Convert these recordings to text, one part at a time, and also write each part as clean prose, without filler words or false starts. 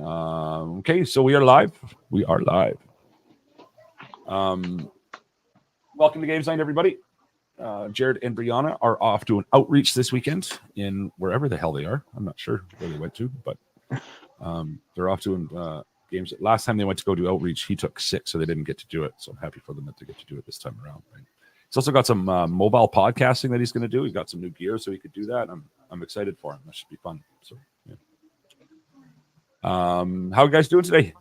Okay, so we are live. We are live. Welcome to Games Night, everybody. Jared and Brianna are off to an outreach this weekend in wherever the hell they are. I'm not sure where they went to, but they're off doing games. Last time they went to go do outreach, he took sick, so they didn't get to do it. So I'm happy for them that they get to do it this time around. Right? He's also got some mobile podcasting that he's going to do. He's got some new gear, so he could do that. I'm excited for him. That should be fun. So yeah. How are you guys doing today?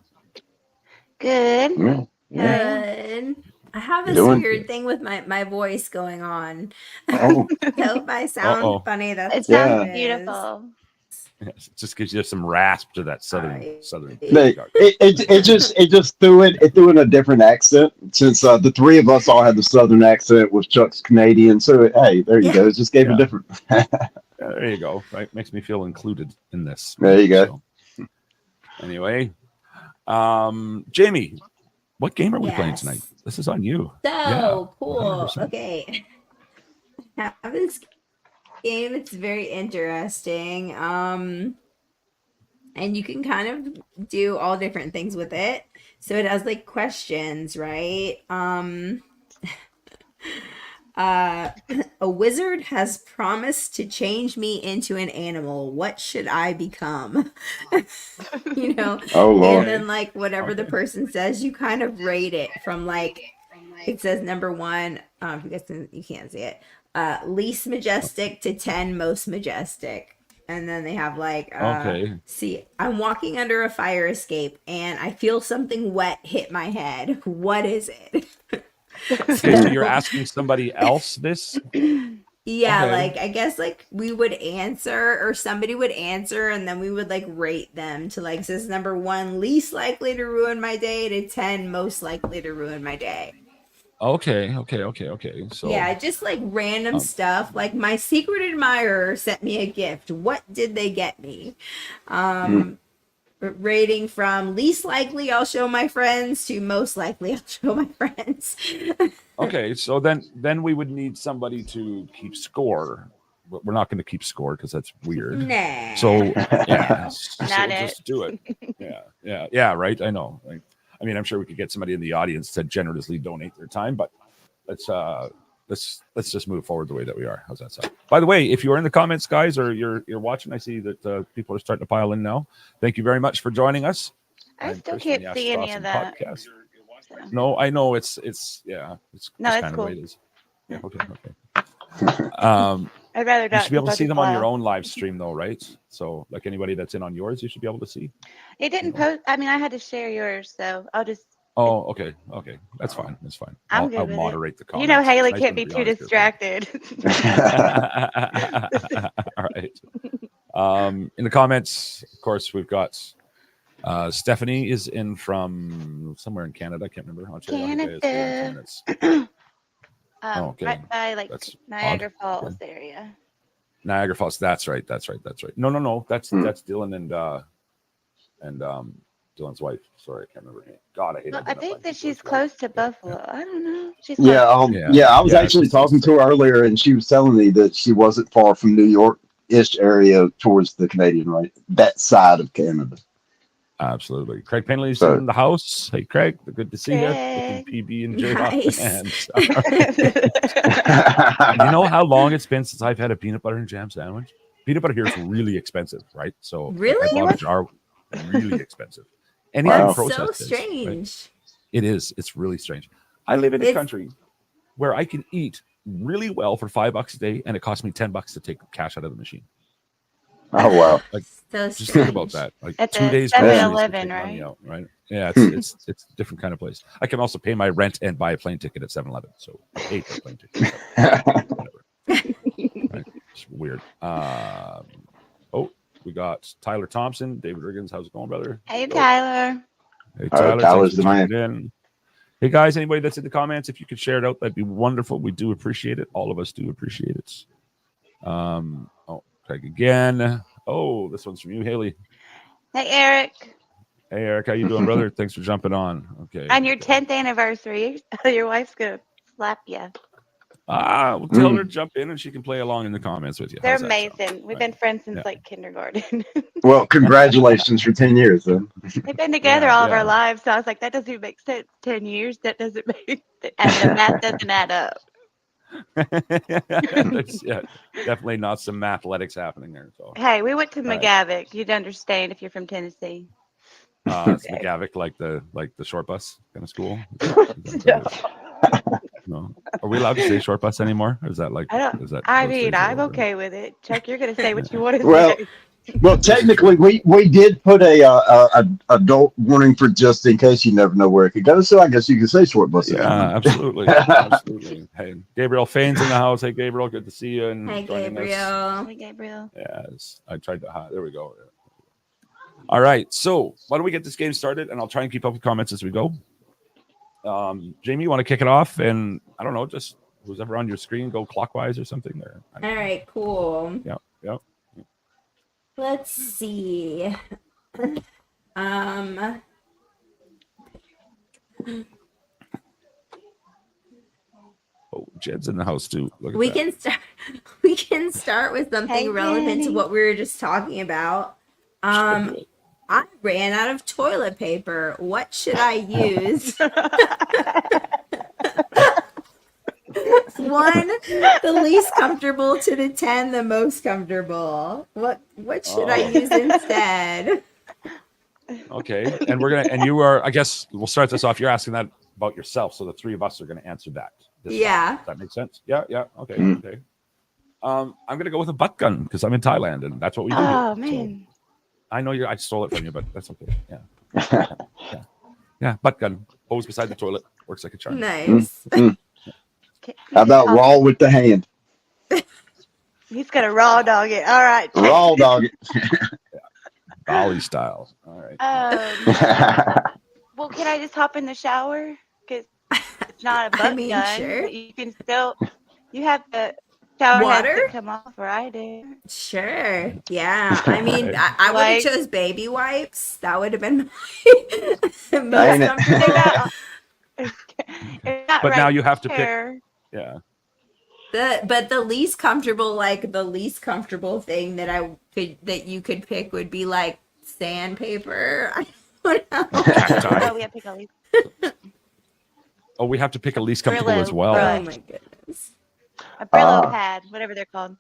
Good. Good. I have this weird thing with my voice going on. Oh. So if I sound funny, that's It sounds beautiful. Yes, it just gives you some rasp to that southern. It just threw in a different accent since the three of us all had the southern accent with Chuck's Canadian. So hey, there you go. It just gave a different. There you go. Right, makes me feel included in this. There you go. So, anyway, Jamie, what game are we playing tonight? This is on you. So cool. 100%. Okay, I have this game. It's very interesting. And you can kind of do all different things with it. So it has like questions, right? A wizard has promised to change me into an animal. What should I become? You know? Oh, Lord. And then like whatever the person says, you kind of rate it from like, it says number 1, you can't see it, least majestic to 10 most majestic. And then they have like, see, I'm walking under a fire escape and I feel something wet hit my head. What is it? Okay, so you're asking somebody else this? Yeah, like I guess like we would answer or somebody would answer and then we would like rate them to like, says number 1 least likely to ruin my day to 10 most likely to ruin my day. Okay. So yeah, just like random stuff. Like my secret admirer sent me a gift. What did they get me? Rating from least likely I'll show my friends to most likely I'll show my friends. okay, so then we would need somebody to keep score. But we're not going to keep score because that's weird. Nah. So yeah, Not just do it. Yeah. Right. I know. Like, I mean, I'm sure we could get somebody in the audience to generously donate their time, but let's just move forward the way that we are. How's that sound? By the way, if you are in the comments, guys, or you're watching, I see that people are starting to pile in now. Thank you very much for joining us. I still can't see any of that. So. No, I know it's it's no, it's it's kind cool. of the way it is. Yeah, okay. I'd rather you should be able to see them on your own live stream, though, right? So, like anybody that's in on yours, you should be able to see. It didn't post. I mean, I had to share yours, so I'll just. Oh, okay. That's fine. I'll moderate the comments. You know, Haley can't be too distracted. All right. In the comments, of course, we've got Stephanie is in from somewhere in Canada. I can't remember. Canada. Okay. Right by like That's Niagara odd. Falls area. Niagara Falls. That's right. No. That's Dylan and Dylan's wife. Sorry, I can't remember her name. God, I hate it. I think that she's close to Buffalo. I don't know. She's I was actually talking to her earlier, and she was telling me that she wasn't far from New York-ish area towards the Canadian, right? That side of Canada. Absolutely. Craig Penley's in the house. Hey, Craig, good to see you. Looking PB and J. Nice. You know how long it's been since I've had a peanut butter and jam sandwich? Peanut butter here is really expensive, right? So really, I bought a jar, really expensive. That's so strange. Right? It is. It's really strange. I live in a country where I can eat really well for $5 a day, and it costs me $10 to take cash out of the machine. Oh wow! Like, so just think about that. Like at 2 days. 7-Eleven, right? Right? Yeah, it's a different kind of place. I can also pay my rent and buy a plane ticket at 7-Eleven. So I hate the plane ticket. Whatever. Right? It's weird. We got Tyler Thompson, David Riggins. How's it going, brother? Hey, Tyler. Hey, Tyler. Tyler's the man. Hey, guys, anybody that's in the comments, if you could share it out, that'd be wonderful. We do appreciate it. All of us do appreciate it. Craig again. Oh, this one's from you, Haley. Hey, Eric. Hey, Eric. How you doing, brother? Thanks for jumping on. Okay. On your 10th anniversary, your wife's going to slap you. We'll tell her to jump in and she can play along in the comments with you. They're How's that sound? amazing. We've Right. been friends since Yeah. like kindergarten. Well, congratulations for 10 years then. They've been together Yeah, all of yeah. our lives. So I was like, that doesn't make sense. 10 years? That doesn't make and the math doesn't add up. There's, definitely not some mathletics happening there. So Hey, we went to right. McGavick. You'd understand if you're from Tennessee. it's McGavick, like the short bus kind of school. Is that no. Are we allowed to say short bus anymore? Or is that like? I don't. Is that I those mean, days are I'm over? okay with it. Chuck, you're gonna say what you want to Well, say. Well, technically, we did put a adult warning for just in case. You never know where it could go. So I guess you could say short bus. Yeah, absolutely, absolutely. Hey, Gabriel Fain's in the house. Hey, Gabriel, good to see you. And Hi, joining us. Gabriel. Hey, Gabriel. Yes, I tried to. There we go. All right, so why don't we get this game started, and I'll try and keep up with comments as we go. Jamie, you want to kick it off? And I don't know, just who's ever on your screen, go clockwise or something there. All right, cool. Yeah. Let's see. Oh, Jed's in the house too. Look at We that. can start. We can start with something Hey, relevant to Danny. what we were just talking about. I ran out of toilet paper. What should I use? One, the least comfortable, to the 10, the most comfortable. What should I use instead? Okay, and we're gonna, and you are. I guess we'll start this off. You're asking that about yourself, so the three of us are gonna answer that. this Yeah. round. Does that make sense? Yeah. Okay. Mm. Okay. I'm gonna go with a butt gun because I'm in Thailand and that's what we do. Oh here. So, man. I know I stole it from you, but that's okay. Yeah. Yeah. Butt gun. Always beside the toilet. Works like a charm. Nice. How about raw with the hand? He's gonna raw dog it. All right. Raw dog Bali style. All right. Well, can I just hop in the shower? Because it's not a butt I mean, gun. sure. But you can still. You have the shower head Water? to come off, or I did. Sure. Yeah. I mean, I would Like- have chose baby wipes. That would have been my Ain't most it? comfortable. It's not But right now you have to pick. there. Yeah. But the least comfortable thing that you could pick would be like sandpaper. I don't know. Cacti. Oh, we have to pick a leaf. Oh, we have to pick a least comfortable Brillo as well. Oh my goodness. A Brillo Ah. pad, whatever they're called.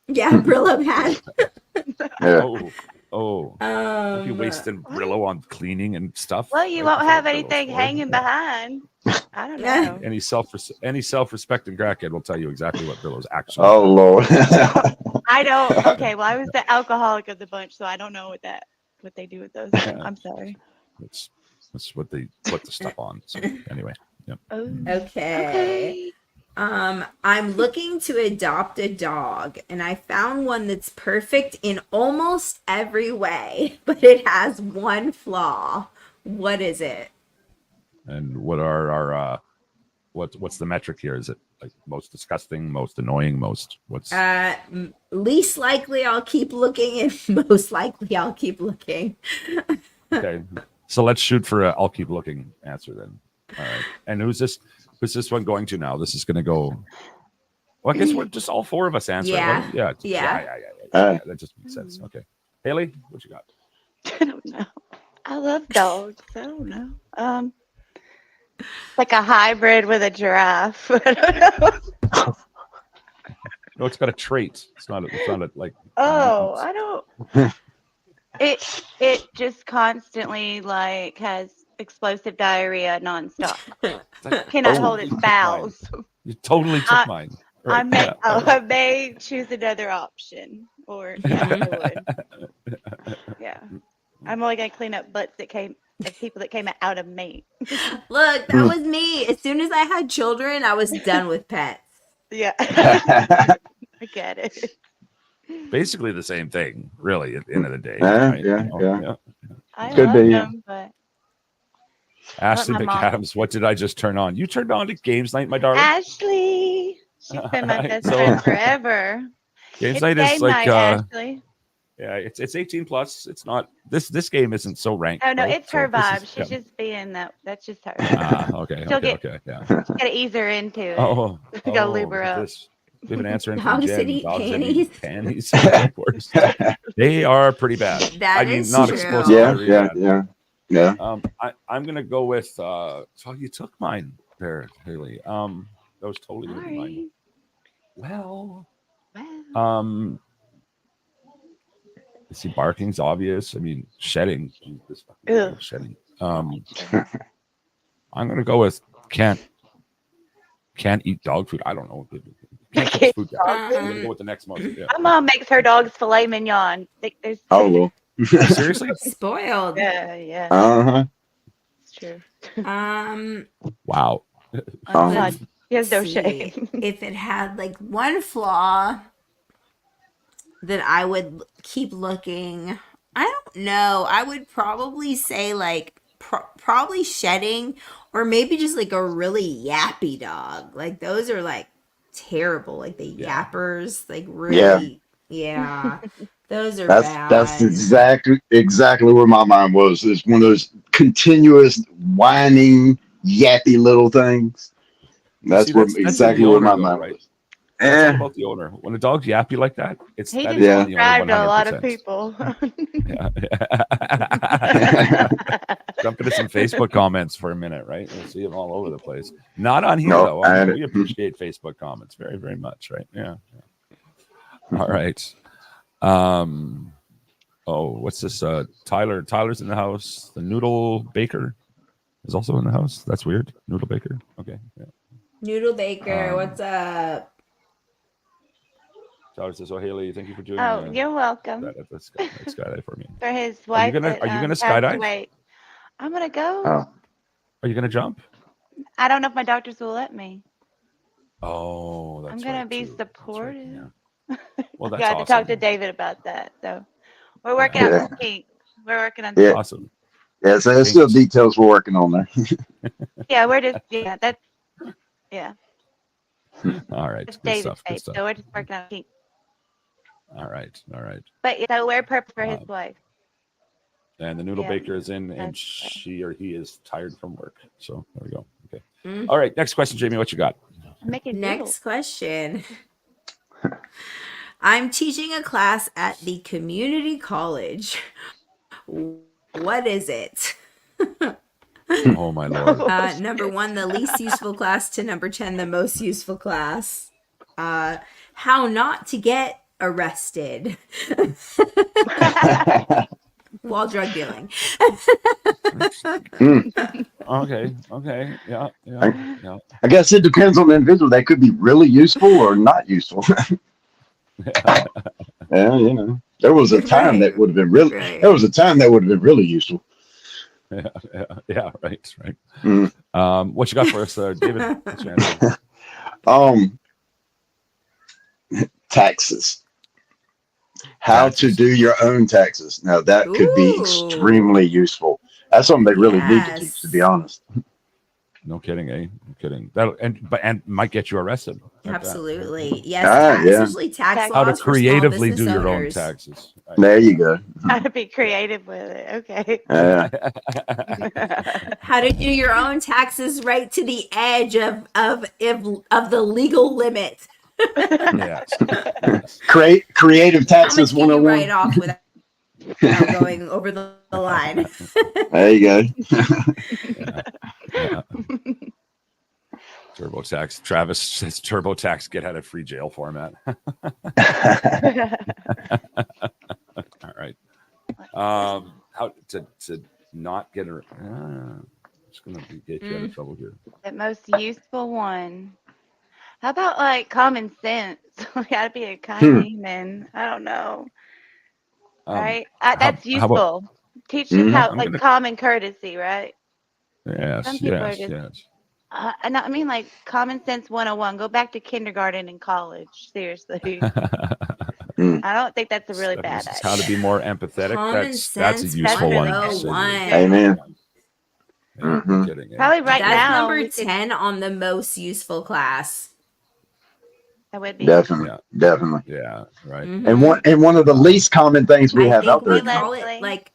Yeah, Brillo pad. Yeah. Oh. If you wasting Brillo on cleaning and stuff. Well, you right won't have before Brillo's anything for. hanging behind. I don't Yeah. know. Any self-respecting crackhead will tell you exactly what Brillo's actually. Oh Lord. I don't. Okay, well, I was the alcoholic of the bunch, so I don't know what they do with those. Yeah. I'm sorry. That's what they put the stuff on. So anyway, Oh, Okay. I'm looking to adopt a dog, and I found one that's perfect in almost every way, but it has one flaw. What is it? and what are our what's the metric here? Is it like most disgusting, most annoying, what's Least likely I'll keep looking, and most likely I'll keep looking. okay? So let's shoot for a I'll keep looking answer then. All right. And who's this one going to now? This is going to go. Well, I guess we're just all four of us answer. Yeah. Right? Yeah. Yeah. That just makes sense. Okay. Haley, what you got? I don't know. I love dogs. I don't know. Like a hybrid with a giraffe. I don't know. No, it's got a trait. It's not like. Oh, I don't. It just constantly like has explosive diarrhea nonstop. Cannot Oh, hold its bowels. You totally took mine. I may yeah. I may choose another option, or yeah, I would. Yeah, I'm only gonna clean up butts that came of people that came out of me. Look, that was me. As soon as I had children, I was done with pets. Yeah, I get it. Basically the same thing, really, at the end of the day. Yeah, right? yeah, You know? yeah. I Could love be, yeah. them, but Ashley my mom- McAdams, what did I just turn on? You turned on to games night, my darling. Ashley, she's been my best So- friend forever. Games It's night is game like night, Ashley. Yeah, it's 18 plus. It's not this game isn't so ranked. Oh no, though, it's so her this vibe. is- She's yeah. just being that. That's just her. Okay, She'll okay, get- okay, yeah. Gotta ease her into it. Oh, Go lube her look at up. this. We have an answer in from Dogs that Jen. eat Dogs that panties. eat panties. Of course. They are pretty bad. That I mean, is not true. explosive. Yeah, very yeah, bad. yeah. I'm gonna go with. So you took mine there, Haley. That was totally gonna be mine. Sorry. Well, Well, let's see, barking's obvious. I mean, shedding. This fucking Ugh. shedding. I'm gonna go with can't eat dog food. I don't know. Can't cook food. Dog I'm food. gonna go with the next most. Yeah. my mom makes her dogs filet mignon. There's, Oh well. Seriously? Spoiled. yeah, Uh-huh. it's true. Wow. Um, let's He has no see. shame. If it had like one flaw, then I would keep looking. I don't know. I would probably say like probably shedding, or maybe just like a really yappy dog. Like those are like terrible. Like the Yeah. yappers, like really, yeah. Those are bad. That's exactly where my mind was. It's one of those continuous whining, yappy little things. That's See, what that's exactly the where my owner, though, mind right? was. That's all Eh, about the owner. When a dog's yappy like that, it's He that just is Yeah. on the owner described a lot of 100%. people. Yeah. Jump into some Facebook comments for a minute, right? We'll see them all over the place. Not on here No, though. I- We appreciate Facebook comments very, very much, right? Yeah. All right. Oh, what's this? Tyler's in the house. The Noodle Baker is also in the house. That's weird. Noodle Baker. Okay. Yeah. Noodle Baker, Um, what's up? Tyler says, "Oh, Haley, thank you for doing Oh, you're welcome. that at the skydive for me. For his Are you wife. gonna that, skydive? passed away. I'm gonna go. oh, Are you gonna jump? I don't know if my doctors will let me. Oh, that's I'm gonna right, be too. That's right, supportive. yeah. Well, I that's got to talk to awesome. David about that. So we're working Yeah. on some kinks. We're working on Yeah. Awesome. yeah. So there's still details we're working on there. Yeah, we're just that's All right. it's Good David's stuff. Good baby. stuff. So we're just working on kinks. All right. All right. But so we're perfect for his Um, wife. And the Noodle Yeah, Baker is in, and that's- she or he is tired from work. So there we go. Okay. Mm. All right. Next question, Jamie. What you got? I'm making Next question. I'm teaching a class at the community college. What is it? Oh my lord. Number 1, the least useful class, to number 10, the most useful class. How not to get arrested while drug dealing. Okay. Okay. Yeah. Yeah. Yeah. I guess it depends on the individual. They could be really useful or not useful. Yeah, you know, there was a time that would have been really. Right. There was a time that would have been really useful. Yeah. Yeah. Yeah. Right. Right. Mm. What you got for us, David? What's your answer? Taxes. How to do your own taxes. Now that could be Ooh. extremely useful. That's something they really need to teach, to be honest. No kidding, eh? No kidding. That and might get you arrested. like that. Absolutely. Yes. Yeah. Especially tax How to laws for small creatively do business your own owners. taxes. Right. There you go. How to be creative with it. Okay. How to do your own taxes right to the edge of the legal limit. Yes. Creative How taxes much can you 101. write off without going over the line? There you go. Yeah. TurboTax. Travis says TurboTax get out of free jail format. All right. How to not get a. Just gonna get you out of trouble here. The most useful one. How about like common sense? We gotta be a kind human. I don't know. Right? That's how about- useful. Teach us how I'm like gonna- common courtesy, right? Yes. Some people are Yes. just- Yes. And I mean like common sense 101. Go back to kindergarten and college. Seriously. I don't think that's a really bad This is idea. how to be more empathetic. Common That's a sense useful one. 101. Amen. Yeah, no Mhm. kidding, eh? Probably right That's now. number we could- 10 on the most useful class. That would be. Definitely, Yeah. definitely. Yeah, right. Mhm. And one of the least common things we I have think out there. we call Leslie. it like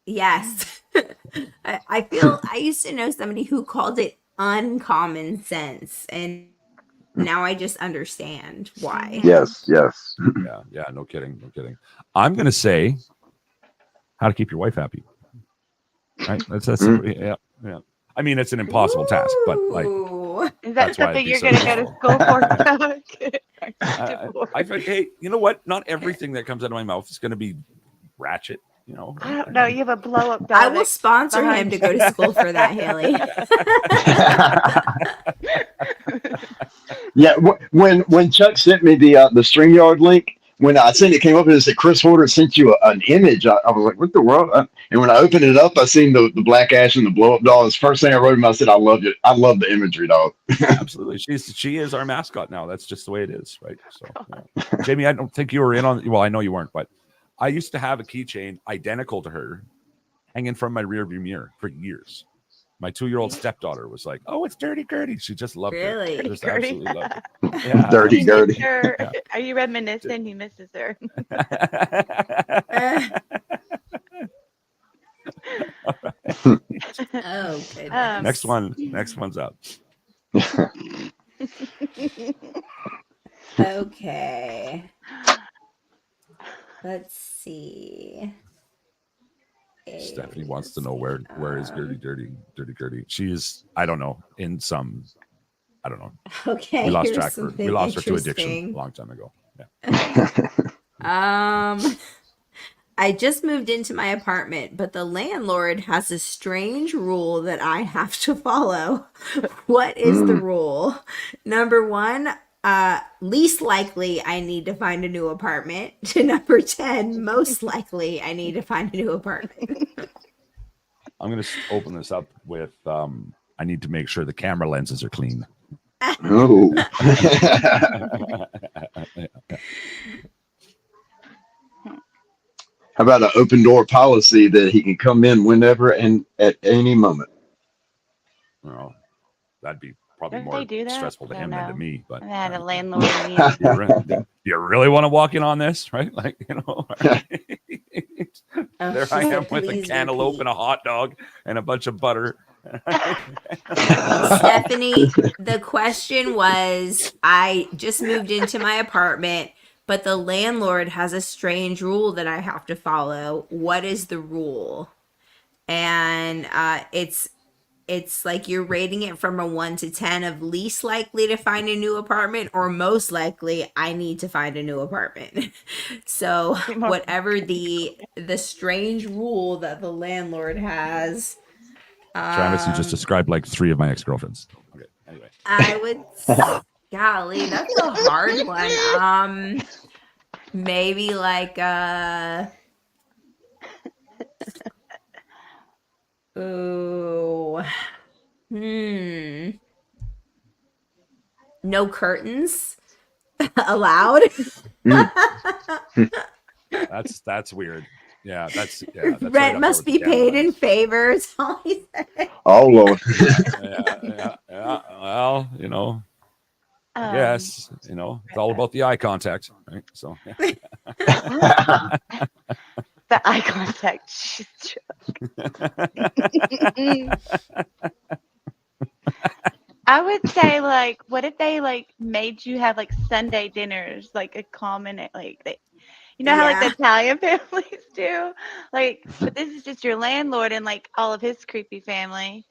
yes. I feel I used to know somebody who called it uncommon sense, and now I just understand why. Yes, yes. Yeah, no kidding. I'm gonna say how to keep your wife happy. Right? That's yeah. I mean, it's an impossible task, but like Ooh. Is that That's why something I'd be you're so going to go to careful. school for? I think, hey, you know what? Not everything that comes out of my mouth is gonna be ratchet. You know, I don't know. You have a blow up dog. I will sponsor him behind to go to school for that, Haley. Yeah, when Chuck sent me the StreamYard link, when I seen it came up and it said Chris Horter sent you an image, I was like, "What the world?" And when I opened it up, I seen the black ash and the blow up doll. It's the first thing I wrote him. I said, "I love it. I love the imagery, dog." Absolutely. She is our mascot now. That's just the way it is, right? So, yeah. Jamie, I don't think you were in on. Well, I know you weren't, but I used to have a keychain identical to her, hanging from my rearview mirror for years. My 2-year-old stepdaughter was like, "Oh, it's Dirty Gertie." She just loved Really? it. Just Gertie? absolutely loved it. Yeah, Dirty You Gertie. miss her. Yeah. Are you reminiscing? He misses her. Oh goodness. Next one's up. Okay. Let's see. Stephanie wants to know where is Dirty Gertie. She is, I don't know, in some, I don't know. Okay. We lost here's track. We something lost her to addiction a interesting. long time ago. Yeah. I just moved into my apartment, but the landlord has a strange rule that I have to follow. What is the rule? Number 1, least likely I need to find a new apartment. To number 10, most likely I need to find a new apartment. I'm going to open this up with I need to make sure the camera lenses are clean. Oh. How about an open door policy that he can come in whenever and at any moment? Well, that'd be probably Don't more they do that? stressful to I him don't than to know. me. But I had a landlord. do you really want to walk in on this, right? Like, you know, there I am with a Please cantaloupe repeat. and a hot dog and a bunch of butter. Stephanie, the question was, I just moved into my apartment, but the landlord has a strange rule that I have to follow. What is the rule? And it's like you're rating it from a 1 to 10 of least likely to find a new apartment or most likely I need to find a new apartment. So whatever the strange rule that the landlord has. Travis, you just described like 3 of my ex-girlfriends. Okay, anyway. I would, golly, that's a hard one. Maybe like ooh, no curtains allowed. That's weird. Yeah, that's right Rent up must there be with the paid camera in favors. All he said. Oh Lord. yeah. Well, you know, Um, yes, you know, it's all about the eye contact, right? So, yeah. The eye contact. I would say, like, what if they like made you have like Sunday dinners, like a common, like they, you know how like the Italian families do, like, but this is just your landlord and like all of his creepy family.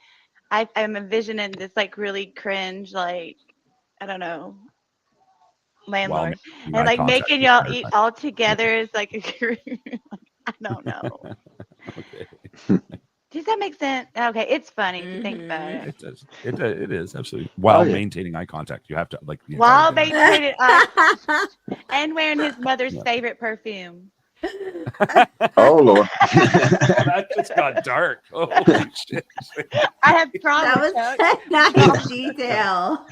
I'm envisioning this like really cringe, like, I don't know, landlord, making and eye like contact making the y'all entire eat time. all together is like a I don't know. Okay. Does that make sense? Okay, it's funny if you think about it. It does. It is absolutely while yeah. maintaining eye contact. You have to like the While entire they dinner. did it, and wearing his mother's favorite perfume. Oh Lord. That just got dark. Holy shit! I have That trauma. was Chuck. a nice detail.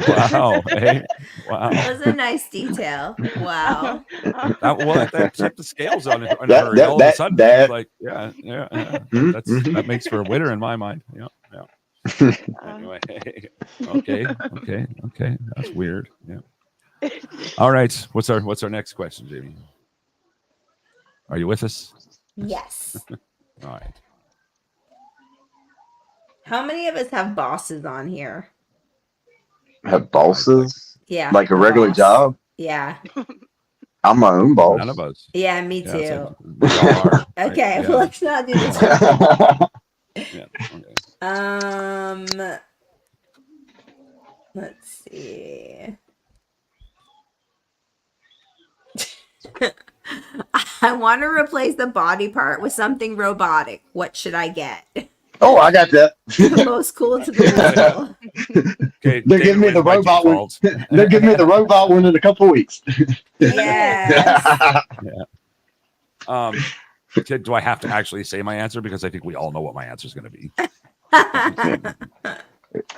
Wow! Hey, wow! That was a nice detail. Wow. That tipped the scales on her. That- All of a sudden, that- it's like, yeah. That makes for a winner in my mind. Yeah. Anyway, okay. That's weird. Yeah. All right. What's our next question, Jamie? Are you with us? Yes. All right. How many of us have bosses on here? Have bosses? Yeah. Like a regular boss. job? Yeah. I'm my own boss. None of us. Yeah, me Yeah, too. it's like we all are, right? Okay, Yeah. well, let's not do this. Yeah. Okay. Let's see. I want to replace the body part with something robotic. What should I get? Oh, I got that. The most cool to the level. Okay. They're giving me the by robot one. default. They're giving me the robot one in a couple weeks. Yes. Do I have to actually say my answer? Because I think we all know what my answer is going to be.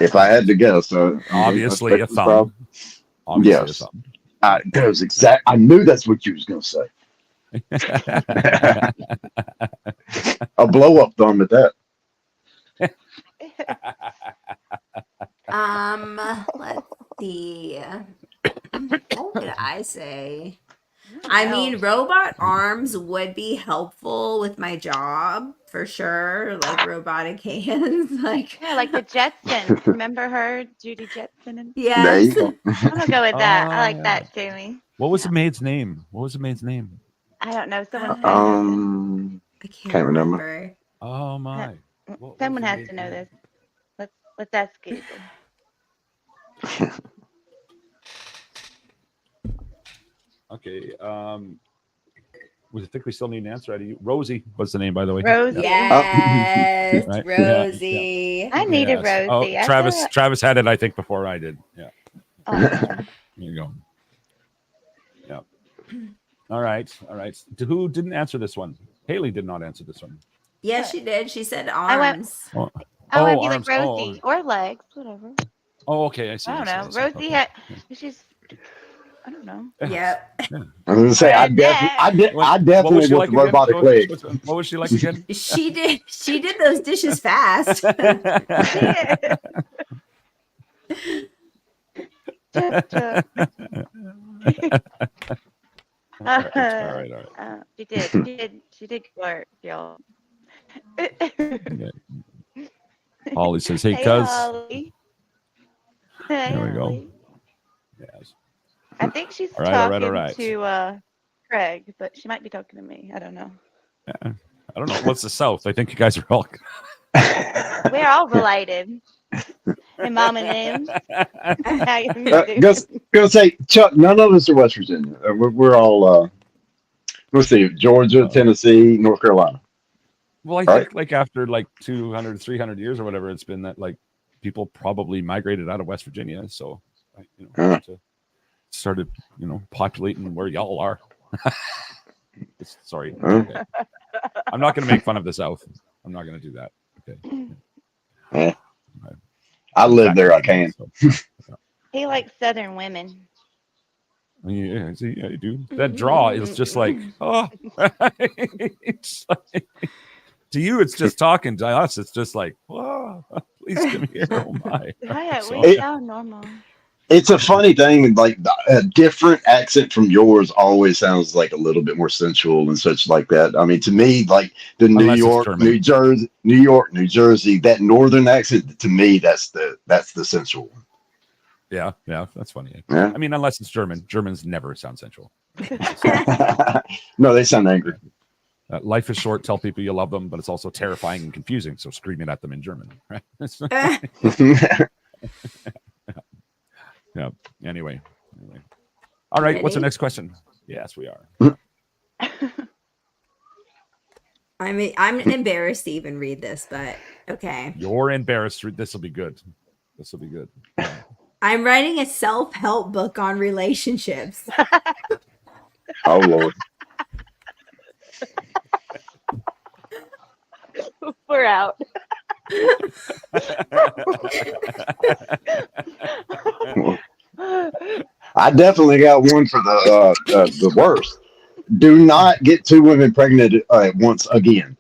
If I had to guess, Obviously, a thumb. Problem. Obviously, Yes. a thumb. That was exact. I knew that's what you was gonna say. A blow up thumb at that. Let's see. What would I say? I mean, robot arms would be helpful with my job for sure. Like robotic hands, like Yeah, like the Jetsons. Remember her, Judy Jetson? There yes. you go. I'm gonna go with that. I like yeah. that, Jamie. What was the maid's name? What was the maid's name? I don't know. Someone has I Can't remember. Oh my! someone has to know this. Let's ask Google. Okay. I think we still need an answer out of you. Rosie was the name, by the way. Rosie. Yes, Right? Rosie. I needed Yes. Rosie. Oh, I Travis. feel like- Travis had it, I think, before I did. Yeah. Oh, There you go. Yeah. All right. Who didn't answer this one? Haley did not answer this one. Yes, she did. She said I went- arms. Oh, I want to be arms. like Rosie or legs, whatever. Oh, okay. I see. I don't know. see. Rosie Okay. had. She's. I don't know. Yep. I was gonna say I definitely What with was she the like again? robotic legs. What was she like again? She did those dishes fast. All right. She did work, y'all. Holly says, "Hey, Hey, cuz." Holly. Hey, There we go. Holly. Yes. I think she's All right, talking all right. to Craig, but she might be talking to me. I don't know. I don't know. What's the South? I think you guys are all. We're all related. And mom and them. How you doing? Gonna say, Chuck, none of us are West Virginia. We're all let's see, Georgia, Tennessee, North Carolina. Well, I think like after like 200, 300 years or whatever, it's been that like people probably migrated out of West Virginia. So, started, populating where y'all are. Sorry. Okay. I'm not going to make fun of the South. I'm not going to do that. Okay. I live there. I can. He likes Southern women. Yeah, see, yeah, you do. That draw is just like, oh. It's like, to you, it's just talking. To us, it's just like, whoa, please come here. Oh my. We sound normal. It's a funny thing, like a different accent from yours always sounds like a little bit more sensual and such like that. I mean, to me, like the Unless it's New York, German. New Jersey, that northern accent, to me, that's the sensual one. Yeah, that's funny. Yeah. I mean, unless it's German. Germans never sound sensual. No, they sound angry. Life is short. Tell people you love them, but it's also terrifying and confusing. So scream it at them in German. Right? Yeah. Anyway. All right. What's the Ready? next question? Yes, we are. I'm embarrassed to even read this, but okay. You're embarrassed. This will be good. I'm writing a self-help book on relationships. Oh Lord. We're out. I definitely got one for the worst. Do not get two women pregnant at once again.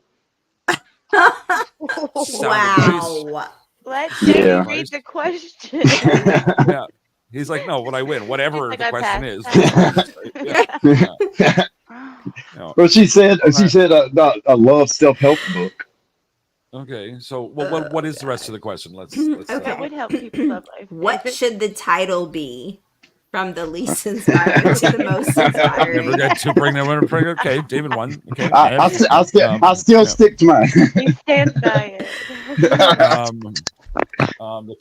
Wow. Let Jamie Yeah. read the question. Yeah. He's like, no, what I win, whatever Like the I question is. passed. Yeah. No. Well, she said I love self-help book. Okay. So what is the rest of the question? Let's Okay. That would help people love life. What should the title be? From the least inspiring to the most Never inspiring. get to bring that winner. Okay, David won. Okay. I still stick to mine. He stands by it. The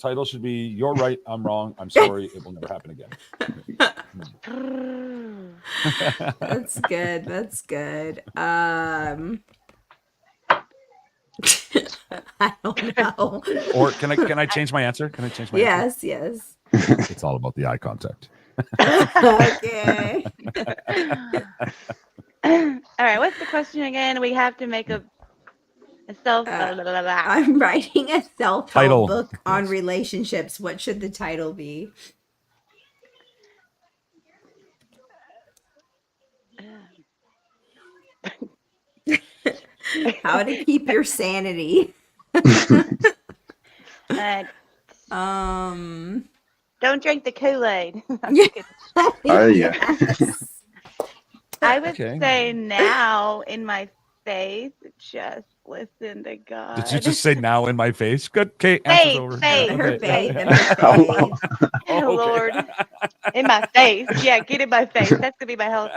title should be "You're Right, I'm Wrong, I'm Sorry, It Will Never Happen Again." That's good. That's good. I don't know. Or can I change my answer? Can I change my answer? Yes. It's all about the eye contact. Okay. All right, what's the question again? We have to make a self. I'm writing a self-help Title. book on Yes. relationships. What should the title be? How to keep your sanity. Uh, Um. don't drink the Kool-Aid. Oh, yeah. Yes. I would Okay. say now in my face, just listen to God. Did you just say "now" in my face? Good. Okay. Answer's Faith, over. faith. Yeah, Her okay, faith yeah. and her faith. Oh, Okay. Lord. In my face. Yeah, get in my face. That's gonna be my health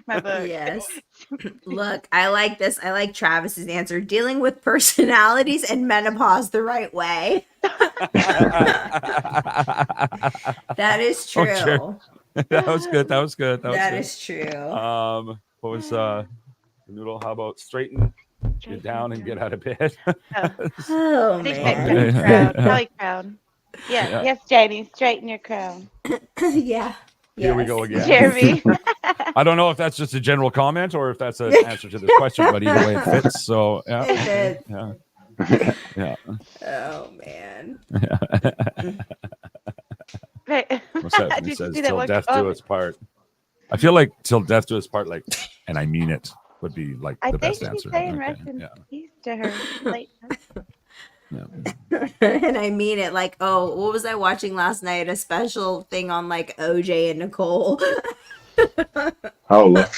my book. Yes. Look, I like this. I like Travis's answer. Dealing with personalities and menopause the right way. That is true. Oh, sure. That was good. That was good. That was is true. good. What was Noodle? How about straighten you down and get out of bed? Oh I think man. crown. Probably crown. Yeah. Yeah. Yes, Jamie. Straighten your crown. Yeah. Here we Yes. go again. Jeremy. I don't know if that's just a general comment or if that's an answer to this question, but either way it fits. So yeah. It fits. Yeah. Yeah. Oh man. What's that? Did He you says, see that "Till one death do comment? us part." I feel like "till death do us part," like, and I mean it, would be like I the think best she's answer. saying Okay, rest in yeah. peace to her late husband. Yeah. And I mean it. Like, oh, what was I watching last night? A special thing on like OJ and Nicole. Oh, Lord.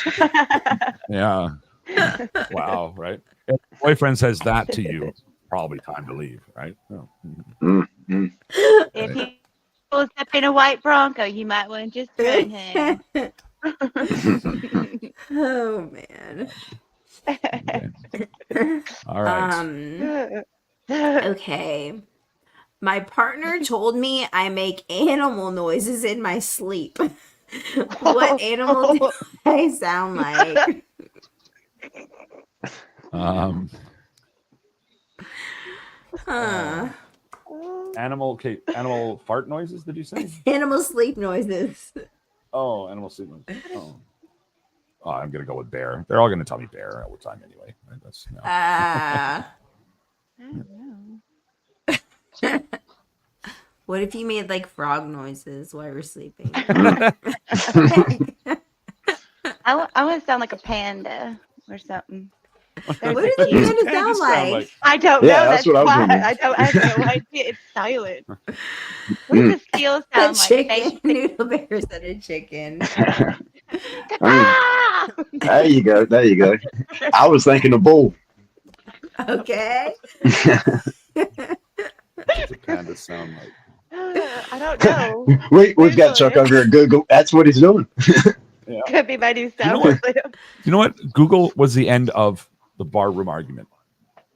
Yeah. Wow. Right. If your boyfriend says that to you, probably time to leave. Right. Oh. If he pulls up in a white Bronco, you might want to just run him. Oh man. Okay. All right. Okay. My partner told me I make animal noises in my sleep. What animal do I sound like? Huh. Animal. Okay. Animal fart noises. Did you say? Animal sleep noises. Oh, animal sleep noises. Oh, I'm gonna go with bear. They're all gonna tell me bear all the time anyway. Right? That's no. What if you made like frog noises while you're sleeping? I want to sound like a panda or something. What does the panda sound like? I don't Yeah, know. that's That's what I was why. wondering. I have no idea. It's silent. What does the seal A sound like? chicken. Noodle Bear said a chicken. Ah! There you go. There you go. I was thinking a bull. Okay. What's a panda sound like? I don't know. We've got Chuck over here at Google. That's what he's doing. Could be my new sound. know what? You know what? Google was the end of the bar room argument.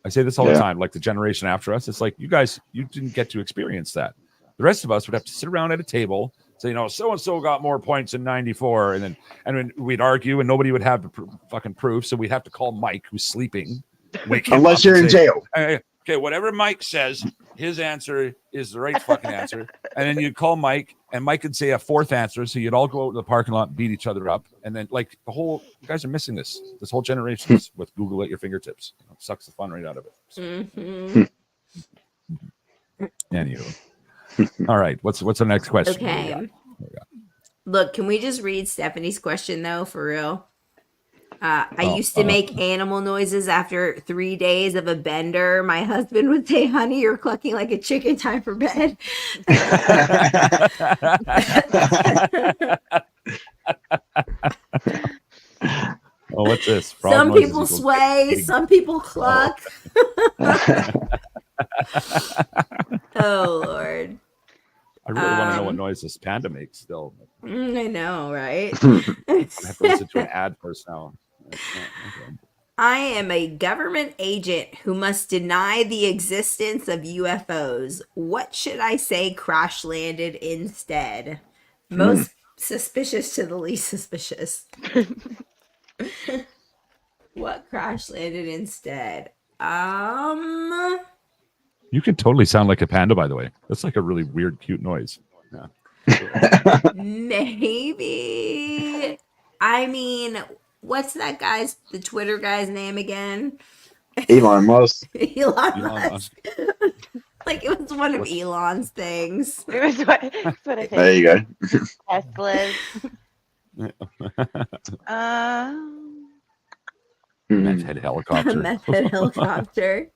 I say this all the Yeah. time. Like the generation after us, it's like you guys, you didn't get to experience that. The rest of us would have to sit around at a table, say, so and so got more points in '94, and then we'd argue, and nobody would have the fucking proof. So we'd have to call Mike, who's sleeping, wake him Unless up you're and in say, jail. "Hey, okay, whatever Mike says, his answer is the right fucking answer." And then you'd call Mike, and Mike could say a fourth answer. So you'd all go out to the parking lot and beat each other up. And then, like, you guys are missing this whole generation is with Google at your fingertips. It sucks the fun right out of it. So, Mhm. anywho. All right. What's the next question? Okay. Look, can we just read Stephanie's question though, for real? I used to make animal noises after 3 days of a bender. My husband would say, "Honey, you're clucking like a chicken. Time for bed." Oh, what's this? Frog Some noises people equals sway, big. some people cluck. Oh Lord. I really want to know what noise this panda makes still. I know, right? I have to listen to an ad first now. Okay. I am a government agent who must deny the existence of UFOs. What should I say crash landed instead? Most suspicious to the least suspicious. What crash landed instead? You can totally sound like a panda, by the way. That's like a really weird, cute noise. Yeah. Maybe. I mean, what's the Twitter guy's name again? Elon Musk. Elon Musk. Like it was one of Elon's things. It was what I think. There you go. Tesla's. Meth head helicopter. Method helicopter.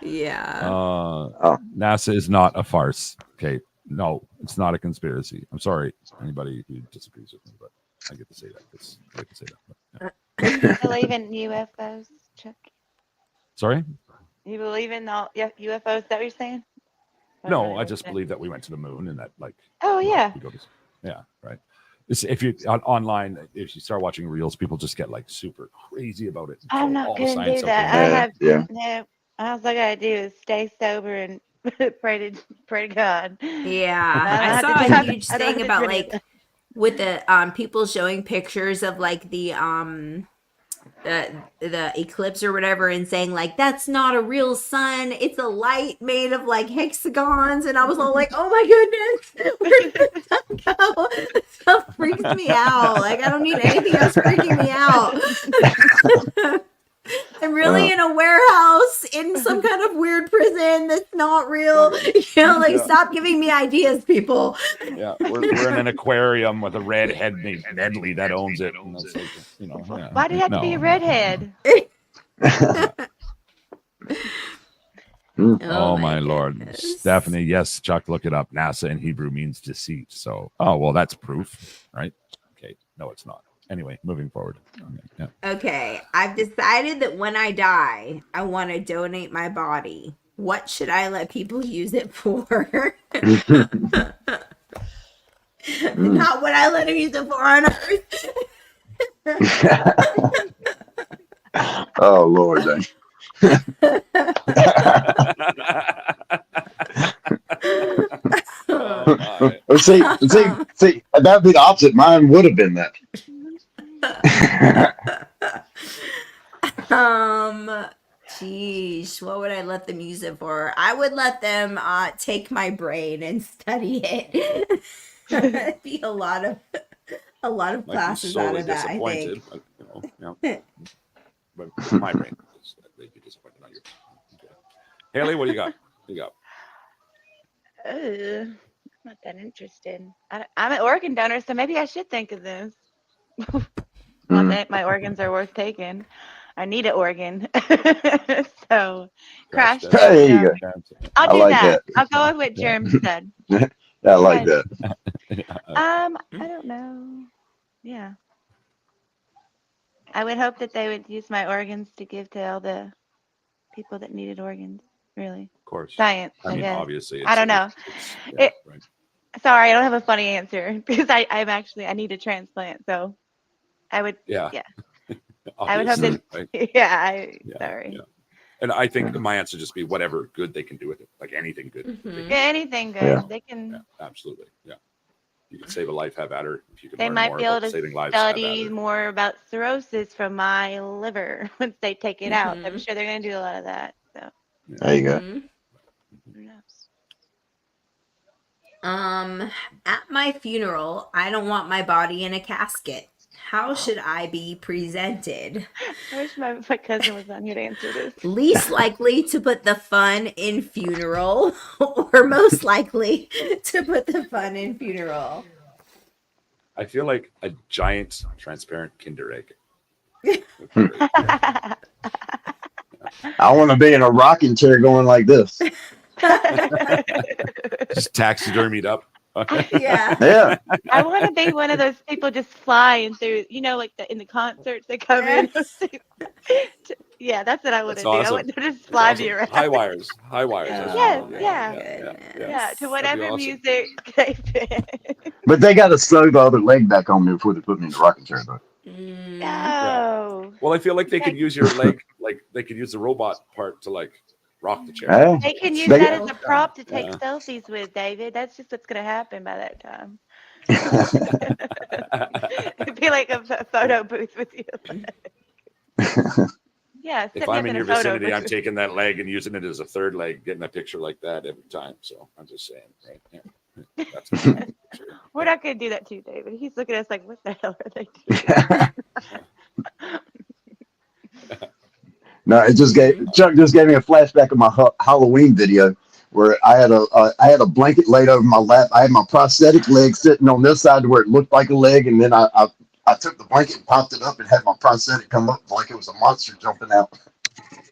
Yeah. NASA is not a farce. Okay. No, it's not a conspiracy. I'm sorry, anybody who disagrees with me, but I get to say that. I get to say that. But, You believe in UFOs, Chuck? sorry? You believe in all UFOs? Is that what you're saying? No, I just believe that we went to the moon and that, like, Oh yeah. we go to, yeah, right. If you online, if you start watching reels, people just get like super crazy about it. I'm Throw not all the gonna science do out that. there. I Yeah, have yeah. no. All I gotta do is stay sober and pray to God. Yeah. I I don't saw have a to- huge I don't thing have to about do like that. with the people showing pictures of like the eclipse or whatever and saying like that's not a real sun, it's a light made of like hexagons, and I was all like, oh my goodness, where did the sun go? This stuff freaks me out. Like I don't need anything else freaking me out. I'm really in a warehouse in some kind of weird prison that's not real. Like Yeah. stop giving me ideas, people. Yeah, we're in an aquarium with a redhead named Nedley that owns it. And that's like, yeah. Why do you have to be a No. redhead? Oh, my Lord. goodness. Stephanie, yes, Chuck, look it up. NASA in Hebrew means deceit. So, oh, well, that's proof, right? Okay. No, it's not. Anyway, moving forward. Okay, yeah. Okay, I've decided that when I die, I want to donate my body. What should I let people use it for? Not what I let them use it for on Earth. Oh Lord. Dang. Oh, my. Well, see, that'd be the opposite. Mine would have been that. Geez, what would I let them use it for? I would let them take my brain and study it. That'd be a lot of Might be classes out sorely of that, I disappointed, think. but, yeah. But with my brain, they'd be disappointed on yours. Okay. Haley, what do you got? Not that interested. I'm an organ donor, so maybe I should think of this. Not that my organs are worth taking. I need an organ. So crash. Crash There you go. I'll I do like that. that. I'll go with what Jerem said. I like that. I don't know. Yeah. I would hope that they would use my organs to give to all the people that needed organs. Really. Of course. Science, I I mean, guess. obviously. I don't know. Yeah, right. Sorry, I don't have a funny answer because I need a transplant. So I would, Yeah. yeah. I would hope Obviously, that, right? yeah, Yeah, sorry. yeah. And I think my answer would just be whatever good they can do with it, like anything good. Mhm. Yeah, anything good. Yeah. They can, Yeah, absolutely. Yeah. You can save a life, have at her. If you can they learn might more be able about to saving lives, have at study her. more about cirrhosis from my liver once they take it out. I'm Mhm. sure they're going to do a lot of that. So There you go. Mhm. who knows? At my funeral, I don't want my body in a casket. How should I be presented? I wish my cousin was on here to answer this. Least likely to put the fun in funeral, or most likely to put the fun in funeral? I feel like a giant transparent Kinder egg. I want to be in a rocking chair going like this. Just taxidermied up. Yeah. Yeah. I want to be one of those people just flying through, like in the concerts they come in. Yeah, that's what I want to That's do. awesome. I want to just fly me Awesome. around. High wires. High wires. Oh, That's Yes, cool. yeah. Yeah, to whatever awesome. music they pick. But they got to sew the other leg back on me before they put me in the rocking chair, though. No. Well, I feel like they could use your leg, like they could use the robot part to like rock the chair. Hey, They can use They- that as a prop to take Yeah. selfies with, David. That's just what's going to happen by that time. It'd be like a photo booth with you. Yeah, If sit I'm me in up your a photo vicinity, I'm booth. taking that leg and using it as a third leg, getting a picture like that every time. So I'm just saying, right? Yeah. That's what I'm saying. Sure. We're not going to do that too, David. He's looking at us like, what the hell are they doing? No, Chuck just gave me a flashback of my Halloween video where I had a blanket laid over my lap. I had my prosthetic leg sitting on this side where it looked like a leg, and then I took the blanket and popped it up and had my prosthetic come up like it was a monster jumping out.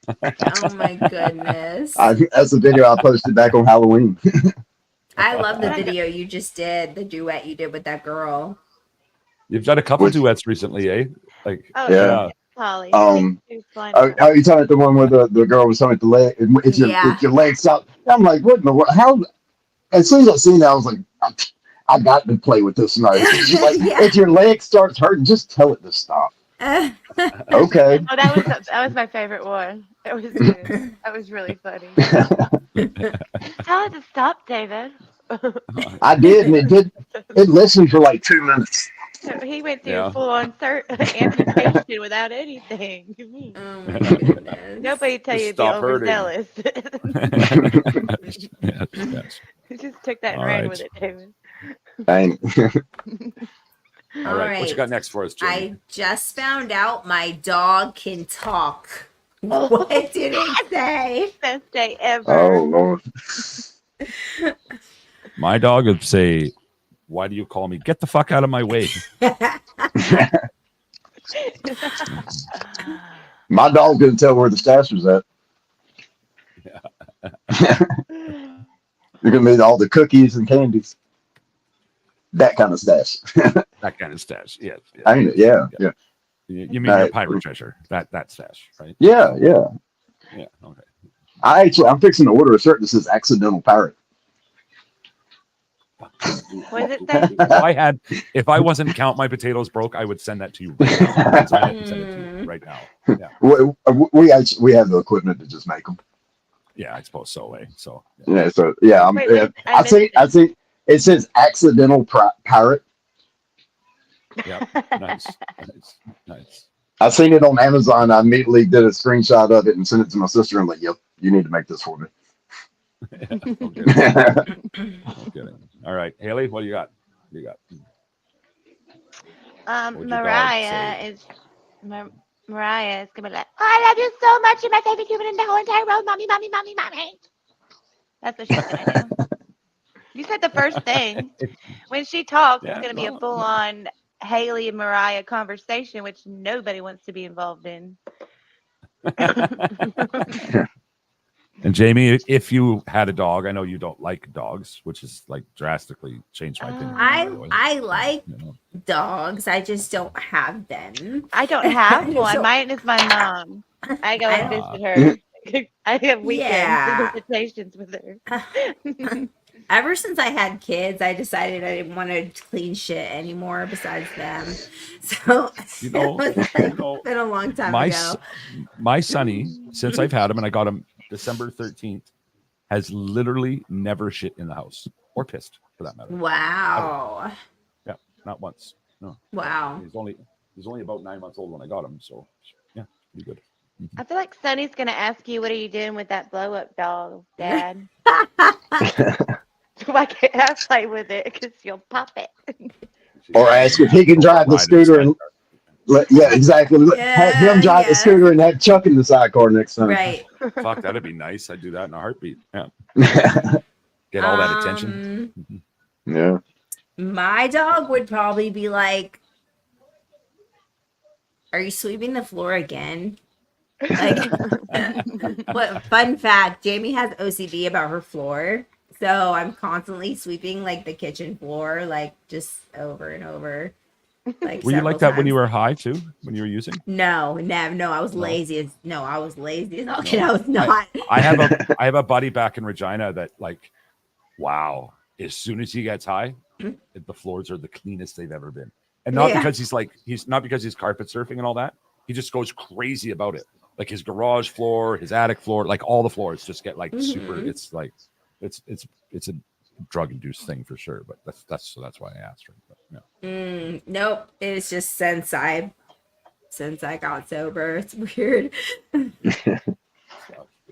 Oh my goodness. That's the video I posted back on Halloween. I love the video you just did, the duet you did with that girl. You've done a couple Which- duets recently, eh? Like, Oh, Yeah. yeah. Holly. Are you talking about the one where the girl was talking about the leg? If your leg stopped, I'm like, what in the world? How? As soon as I seen that, I was like, I got to play with this now. She's like, Yeah. if your leg starts hurting, just tell it to stop. Okay. Oh, that was my favorite one. It was good. That was really funny. Tell it to stop, David. I did, and it listened for like 2 minutes. He went through Yeah. full-on amputation without anything. Oh my goodness. Nobody tell Just you to be stop hurting. overzealous. yes. He just took that and All ran right. with it, David. Dang. All right. What you got next for us, Jamie? I just found out my dog can talk. What did it say? Best day ever. Oh, Lord. My dog would say, "Why do you call me? Get the fuck out of my way." My dog couldn't tell where the stash was at. You're going to need all the cookies and candies. That kind of stash. That kind of stash. Yes. yes. Ain't it? Yeah. You mean your pirate treasure? That stash, right? Yeah. Yeah. Okay. I'm fixing to order a shirt that says accidental pirate. What is it say? If I wasn't count my potatoes broke, I would send that to you right now. That's how I would send it to you right now. Yeah. We have the equipment to just make them. Yeah, I suppose so. So Yeah. So yeah, Wait, I think it says accidental pirate. yeah, nice. I seen it on Amazon. I immediately did a screenshot of it and sent it to my sister. I'm like, "Yep, you need to make this for me." No kidding. All right, Haley, what do you got? What'd your dog Mariah is gonna be like, "Oh, I love you so much. You're my favorite human in the whole entire world, mommy, mommy, mommy, mommy." That's what she's gonna do. You said the first thing. When she talks, Yeah, it's gonna be well, a full-on Haley and Mariah conversation, which nobody wants to be involved in. And Jamie, if you had a dog, I know you don't like dogs, which is like drastically changed my opinion. by the way. I like You know. dogs. I just don't have them. I don't have one. So- Mine is my mom. I go and Ah. visit her. I have weekends Yeah. visitations with her. Ever since I had kids, I decided I didn't want to clean shit anymore besides them. So You know, it was you know, been a long time my ago. my sonny, since I've had him and I got him December 13th, has literally never shit in the house or pissed for that matter. Wow. Yeah, not once. No, Wow. he's only about 9 months old when I got him, so yeah, pretty good. I feel like Sonny's gonna ask you, "What are you doing with that blow up dog, Dad?" Why can't I play with it? Because you'll pop it. Or ask if he can drive the scooter and yeah, exactly. Have him drive the scooter and have Chuck in the sidecar next time. Right. Fuck, that'd be nice. I'd do that in a heartbeat. Yeah, get all that attention. Yeah. My dog would probably be like, "Are you sweeping the floor again?" Like, what fun fact, Jamie has OCD about her floor. So I'm constantly sweeping like the kitchen floor, like just over and over. Like Were you several like that when you times. were high too? When you were using? No, never. No, I was No. lazy as I was lazy as all No. kid. I was not. I have a buddy back in Regina that like, wow, as soon as he gets high, the floors are the cleanest they've ever been. And not Yeah. because he's not because he's carpet surfing and all that. He just goes crazy about it. Like his garage floor, his attic floor, like all the floors just get like super. Mhm. It's like it's a drug induced thing for sure. But that's why I asked her. But, yeah. Nope. It's just since I got sober. It's weird. Good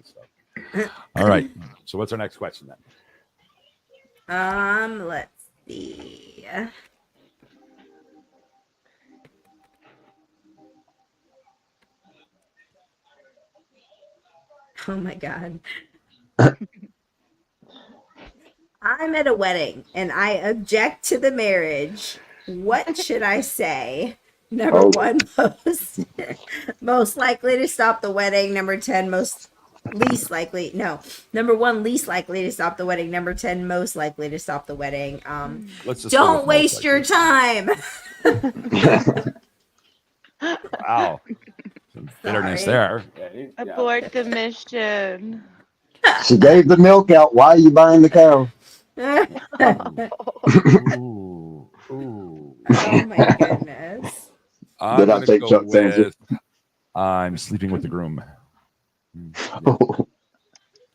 stuff. All right. So what's our next question then? Let's see. Oh my god. I'm at a wedding and I object to the marriage. What should I say? Number Oh. 1, most likely to stop the wedding. Number 10, least likely. No. Number 1, least likely to stop the wedding. Number 10, most likely to stop the wedding. Let's just go Don't with waste most your likely. time. Wow. Some bitterness Sorry. there. Okay, yeah. Abort the mission. She gave the milk out. Why are you buying the cow? Ooh. Oh my goodness. I'm Did I gonna take go Chuck's answer? with I'm sleeping with the groom. Yeah. Oh,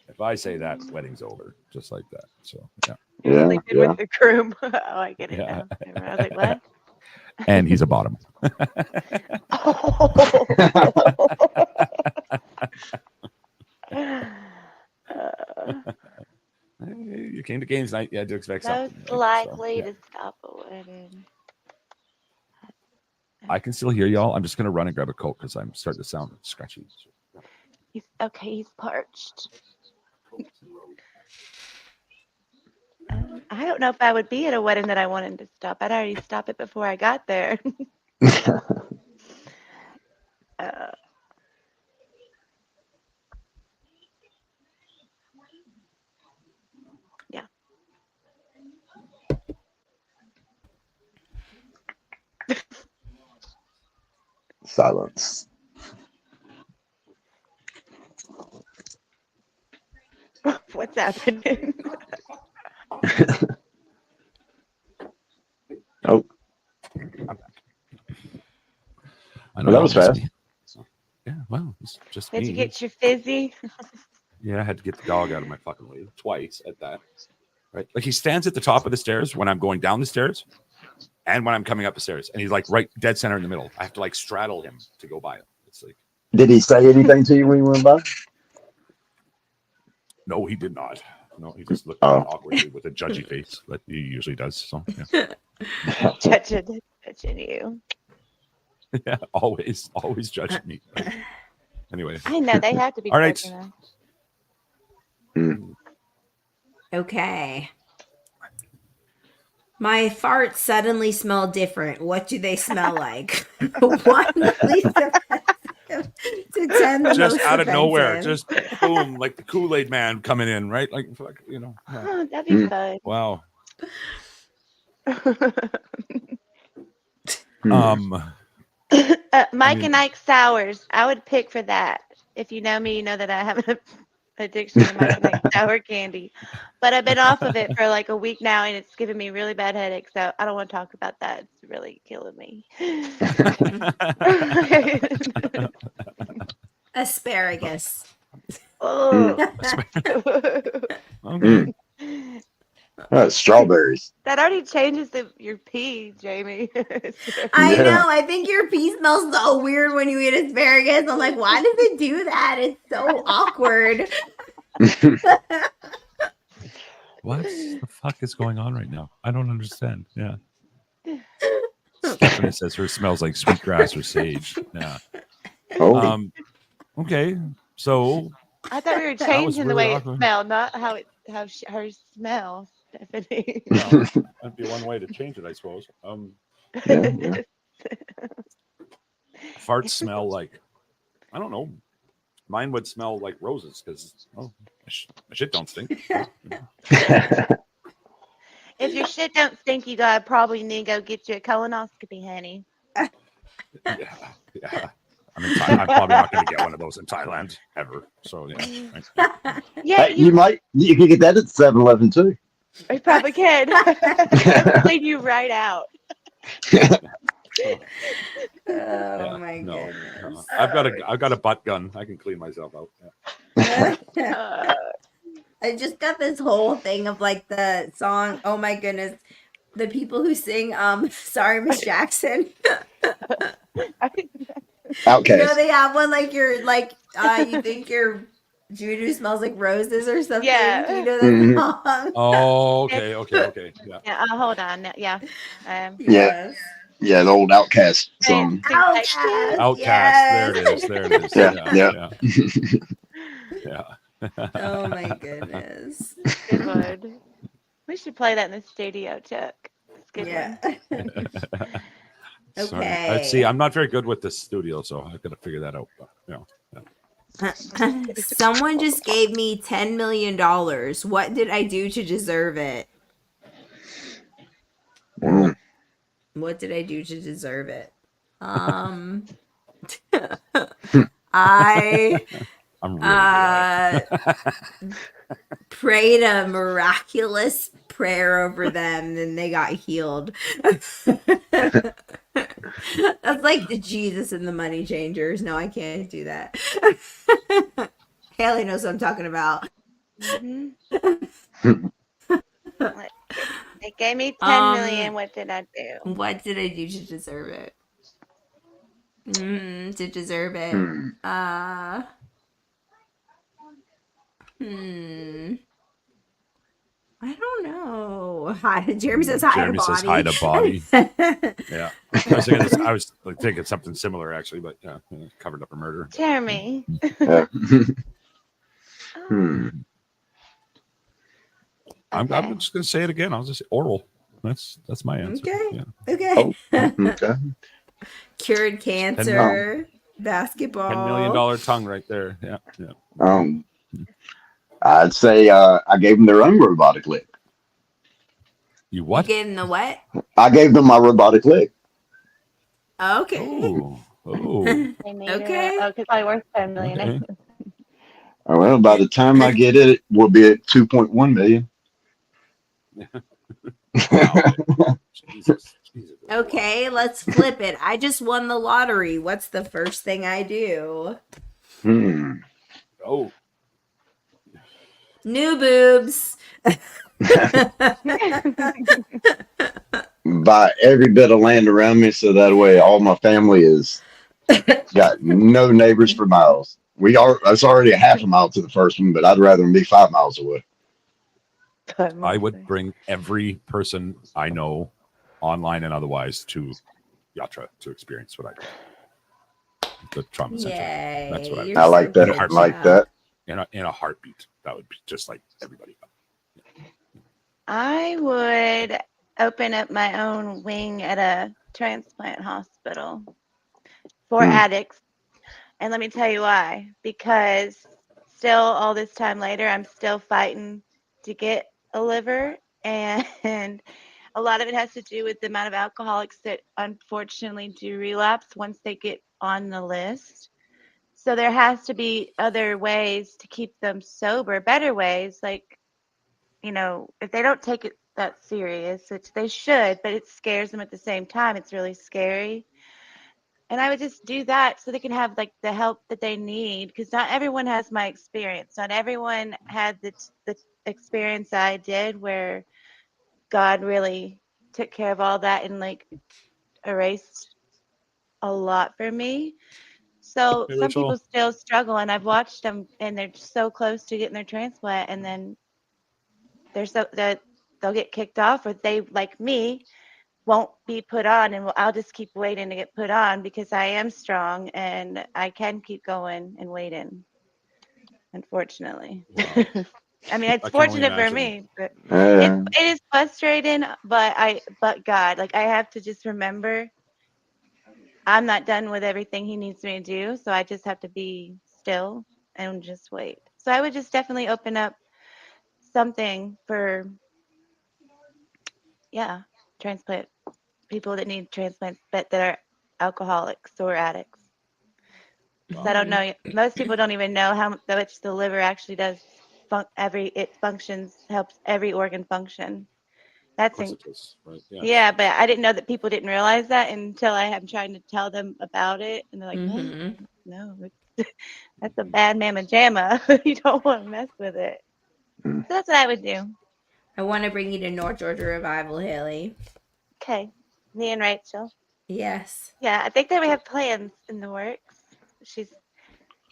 If I say that, wedding's over, just like that. So yeah. yeah, Sleeping yeah. with the groom. Oh, I get it Yeah. now. I was like, what? And he's a bottom. You came to games night. You had to expect Most something. likely yeah. to stop a wedding. I can still hear y'all. I'm just gonna run and grab a Coke because I'm starting to sound scratchy. He's okay. He's parched. I don't know if I would be at a wedding that I wanted to stop. I'd already stop it before I got there. Yeah. Silence. What's happening? Oh, I well, that was it's fast. me. Yeah, well, it's just Did me. you get your fizzy? Yeah, I had to get the dog out of my fucking way twice at that. Right, like he stands at the top of the stairs when I'm going down the stairs, and when I'm coming up the stairs, and he's like right dead center in the middle. I have to like straddle him to go by him. It's like, Did he say anything to you when you went by? no, he did not. No, he just looked Oh. awkwardly with a judgy face, like he usually does. So yeah, Touching you. yeah, always judging me. Anyway, I know they have to be. All right. judging us. Okay. My farts suddenly smell different. What do they smell like? 1, least offensive to 10, the just most out of nowhere, offensive. just boom, like the Kool-Aid man coming in, right? Like, you know, yeah. Oh, that'd be fun. Wow. Hmm. Mike mean- and Ike sours. I would pick for that. If you know me, you know that I have an addiction to Mike and Ike sour candy. But I've been off of it for like a week now, and it's giving me really bad headaches. So I don't want to talk about that. It's really killing me. Asparagus. Oh. Okay. Strawberries. That already changes your pee, Jamie. I Yeah. know. I think your pee smells so weird when you eat asparagus. I'm like, why does it do that? It's so awkward. What the fuck is going on right now? I don't understand. Yeah. Stephanie says her smells like sweetgrass or sage. Yeah. Oh, Okay. So I thought we were was changing the really way awkward. it smelled, not how her smells. Stephanie. Well, that'd be one way to change it, I suppose. Yeah. Farts smell like, I don't know. Mine would smell like roses because my shit don't stink. If your shit don't stink, you gotta probably need to go get you a colonoscopy, honey. Yeah. I'm probably not going to get one of those in Thailand ever. So yeah. Yeah, Hey, you can get that at 7-Eleven too. you probably can. Clean you right out. Oh my no. goodness. I've got a butt gun. I can clean myself out. Yeah. I just got this whole thing of like the song. Oh my goodness, the people who sing "Sorry Miss Jackson." Outcast. They have one like you're like you think your Juju smells like roses or something. Yeah. Do you know that Mhm. song? Oh, okay. Yeah. Yeah, hold on. Yeah. Yes. Yeah, the old Outcast song. Outcast. Outcast. Yes. There it is. Yeah. Yeah. Oh my goodness. Good one. We should play that in the studio, Chuck. It's a good Yeah. one. Sorry. Okay. See, I'm not very good with the studio, so I've got to figure that out. But, Someone just gave me $10 million. What did I do to deserve it? Mm. What did I do to deserve it? I I'm really prayed a miraculous prayer over them, and they got healed. That's like the Jesus and the Money Changers. No, I can't do that. Haley knows what I'm talking about. Mhm. They gave me 10 million. What did I do? What did I do to deserve it? To deserve it. Hmm. I don't know. Hi, Jeremy says hi. Jeremy to says hi to Bobby. Yeah. I was like, thinking something similar, actually, but yeah, covered up a murder. Jeremy. Yeah. Oh, I'm okay. just going to say it again. I'll just say oral. That's my answer. Okay. Yeah. Okay. Oh, okay. Cured cancer. Basketball. $10 million tongue right there. Yeah. I'd say I gave them their own robotic leg. You what? You gave them the what? I gave them my robotic leg. Okay. Oh. They need Okay. Oh, because I worth 10 million. Okay. Oh, well, by the time I get it, we'll be at 2.1 million. Wow. Jesus. Okay, let's flip it. I just won the lottery. What's the first thing I do? Oh. New boobs. Buy every bit of land around me so that way all my family is got no neighbors for miles. That's already a half a mile to the first one, but I'd rather them be 5 miles away. I would bring every person I know, online and otherwise, to Yatra to experience what I did. The trauma center. Yay. That's what You're I like so that. good, I like Chuck. that. In a heartbeat. That would be just like everybody. I would open up my own wing at a transplant hospital for addicts. And let me tell you why. Because still, all this time later, I'm still fighting to get a liver. And a lot of it has to do with the amount of alcoholics that unfortunately do relapse once they get on the list. So there has to be other ways to keep them sober, better ways, like, if they don't take it that serious, which they should, but it scares them at the same time. It's really scary. And I would just do that so they can have like the help that they need, because not everyone has my experience. Not everyone had the experience I did, where God really took care of all that and like erased a lot for me. So Hey, some Rachel. people still struggle, and I've watched them, and they're so close to getting their transplant, and then they'll get kicked off, or they, like me, won't be put on, and I'll just keep waiting to get put on because I am strong and I can keep going and waiting. Unfortunately. Wow. I mean, it's I can only fortunate for imagine. me, but Yeah. it is frustrating. But God, like I have to just remember, I'm not done with everything He needs me to do, so I just have to be still and just wait. So I would just definitely open up something for, yeah, transplant people that need transplants, but that are alcoholics or addicts. So I don't know. Most people don't even know how much the liver actually does. It functions, helps every organ function. Of That's course it is, right? Yeah. yeah, but I didn't know that people didn't realize that until I am trying to tell them about it, and they're like, "What? Mhm. No, that's a bad mamma jamma. You don't want to mess with it." So that's what I would do. I want to bring you to North Georgia Revival, Haley. Okay, me and Rachel. Yes. Yeah, I think that we have plans in the works.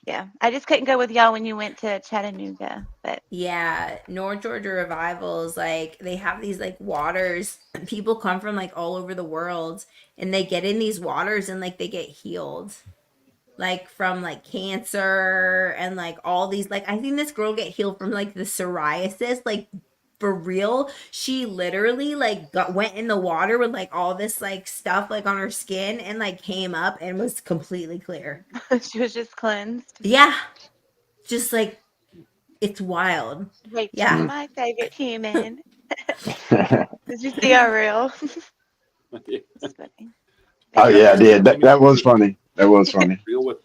Yeah. I just couldn't go with y'all when you went to Chattanooga, but Yeah, North Georgia Revival is like they have these like waters. People come from like all over the world and they get in these waters and like they get healed. Like from like cancer and like all these like I think this girl get healed from like the psoriasis like for real. She literally like went in the water with like all this like stuff like on her skin and like came up and was completely clear. she was just cleansed. Yeah. Just like it's wild. Rachel, Yeah. my favorite human. Did you see our reel? It's funny. Oh yeah, I did. That was funny. That was funny. Real with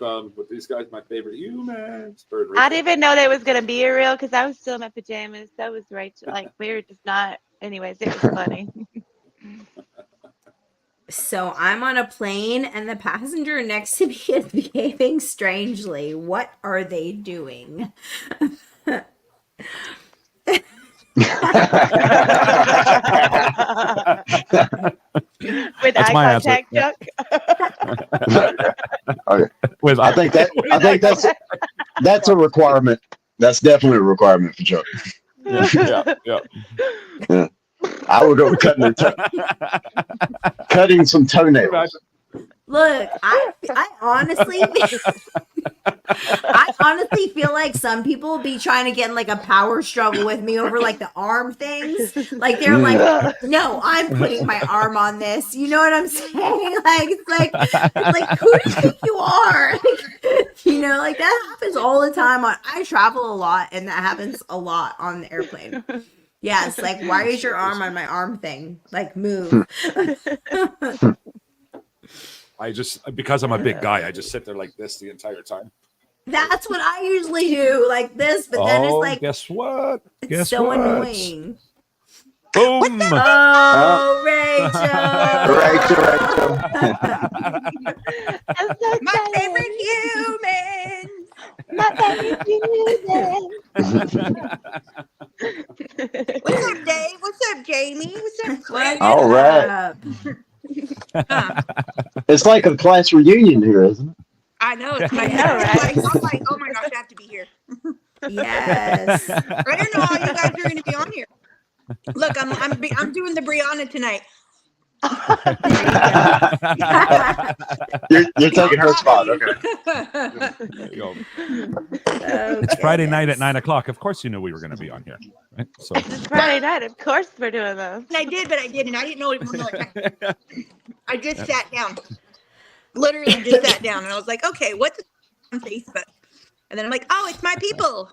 these guys, my favorite humans. I didn't even know there was gonna be a reel because I was still in my pajamas. That was Rachel. Like we were just not. Anyways, it was funny. So I'm on a plane and the passenger next to me is behaving strangely. What are they doing? With That's eye my answer. contact, Yeah. Chuck. With I think that's a requirement. That's definitely a requirement for Chuck. yeah. I would go cutting some toenails. Look, I honestly I honestly feel like some people be trying to get in like a power struggle with me over like the arm things. Like they're like, no, I'm putting my arm on this. You know what I'm saying? Like it's like who do you think you are? Like, you know, like that happens all the time. I travel a lot, and that happens a lot on the airplane. Yes, like why is your arm on my arm thing? Like move. I just because I'm a big guy, I just sit there like this the entire time. That's what I usually do, like this, but then it's like guess what? it's Guess so what? annoying. Boom! Oh, Rachel. I'm so My excited. favorite human. My favorite human. What's up, Dave? What's up, Jamie? What's up, Clay? All right. Up. It's like a class reunion here, isn't it? I know. It's I my know, right? right? I'm like, oh my gosh, I have to be here. Yes. I don't know how you guys are going to be on here. Look, I'm doing the Brianna tonight. You're taking her spot. Okay. There you go. Oh, It's Friday night at goodness. 9:00. Of course, you knew we were going to be on here, right? So It's Friday night. Of course we're doing those. And I did, but I didn't. I didn't know it was like, I just sat down. Literally just sat down, and I was like, okay, what's on Facebook? And then I'm like, oh, it's my people.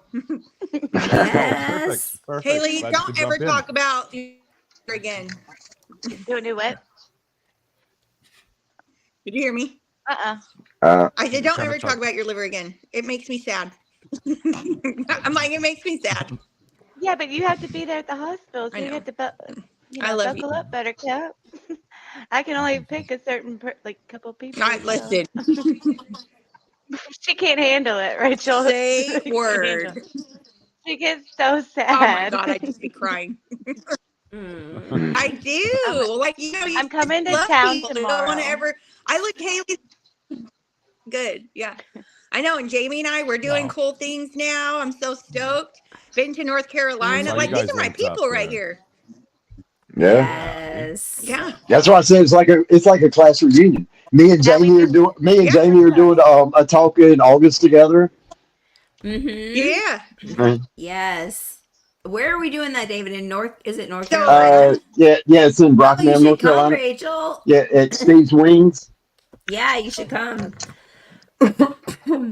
Yes. Perfect. Haley, Glad you don't could ever jump in. talk about you again. Doing new what? Did you hear me? I said, don't Trying to ever talk talk. about your liver again. It makes me sad. I'm like, it makes me sad. Yeah, but you have to be there at the hospital, so I you know. have to I love you. buckle up, Buttercup. I can only pick a certain couple people. Not so- listed. She can't handle it, Rachel. Say She can't word. handle it. She gets so sad. Oh my god, I'd just be crying. Mm. I do. Like, you know, you I'm coming to love town people. You tomorrow. don't want to ever. I look Haley. Good. Yeah. I know. And Jamie and I, we're doing Wow. cool things now. I'm so stoked. Been to North Carolina. Saw you Like, these guys are my linked people up right there. here. Yeah. Yes. Yeah. That's why I said it's like a class reunion. Me and Now we Jamie are just- doing Yeah. Jamie are doing a talk in August together. Mm-hmm. Yeah. Yes. Where are we doing that, David? In North? Is it North So, Carolina? Yeah, it's in Oh, you Rockingham, should North come, Carolina. Rachel. Yeah, at Steve's Wings. Yeah, you should come.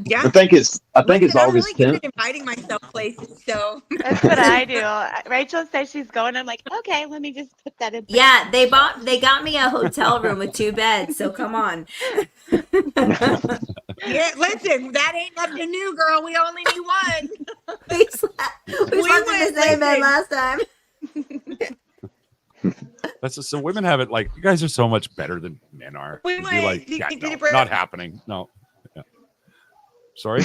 Yeah. I think it's Listen, I'm really August good 10th. at inviting myself places. So That's what I do. Rachel says she's going. I'm like, okay, let me just put that in. Yeah, they got me a hotel room with 2 beds, so come on. yeah, listen, that ain't nothing new, girl. We only need one. we slept in the same bed last time. That's just, so women have it like you guys are so much better than men are. We You'd be went- like, did- yeah, did no, it break- not happening. No. Yeah. Sorry.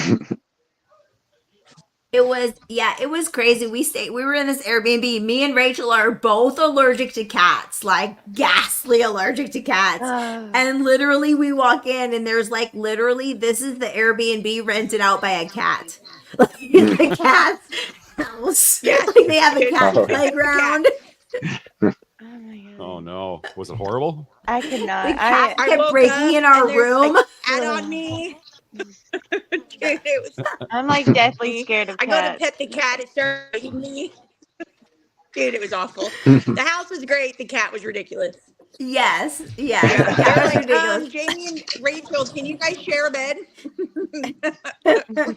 It was crazy. We were in this Airbnb. Me and Rachel are both allergic to cats, like ghastly allergic to cats. And literally we walk in and there's like literally this is the Airbnb rented out by a cat. Like the cat's house. Yes. Like they have a cat Oh. playground. Oh my god. Oh no. Was it horrible? I could The not. cat I kept woke breaking up in our and there's, room. like, Cat on me. Dude, it was. I'm like deathly scared of I go to cats. pet the cat. It started biting me. Dude, it was awful. The house was great. The cat was ridiculous. Yes. The They're cat was like, ridiculous. Jamie and Rachel, can you guys share a bed?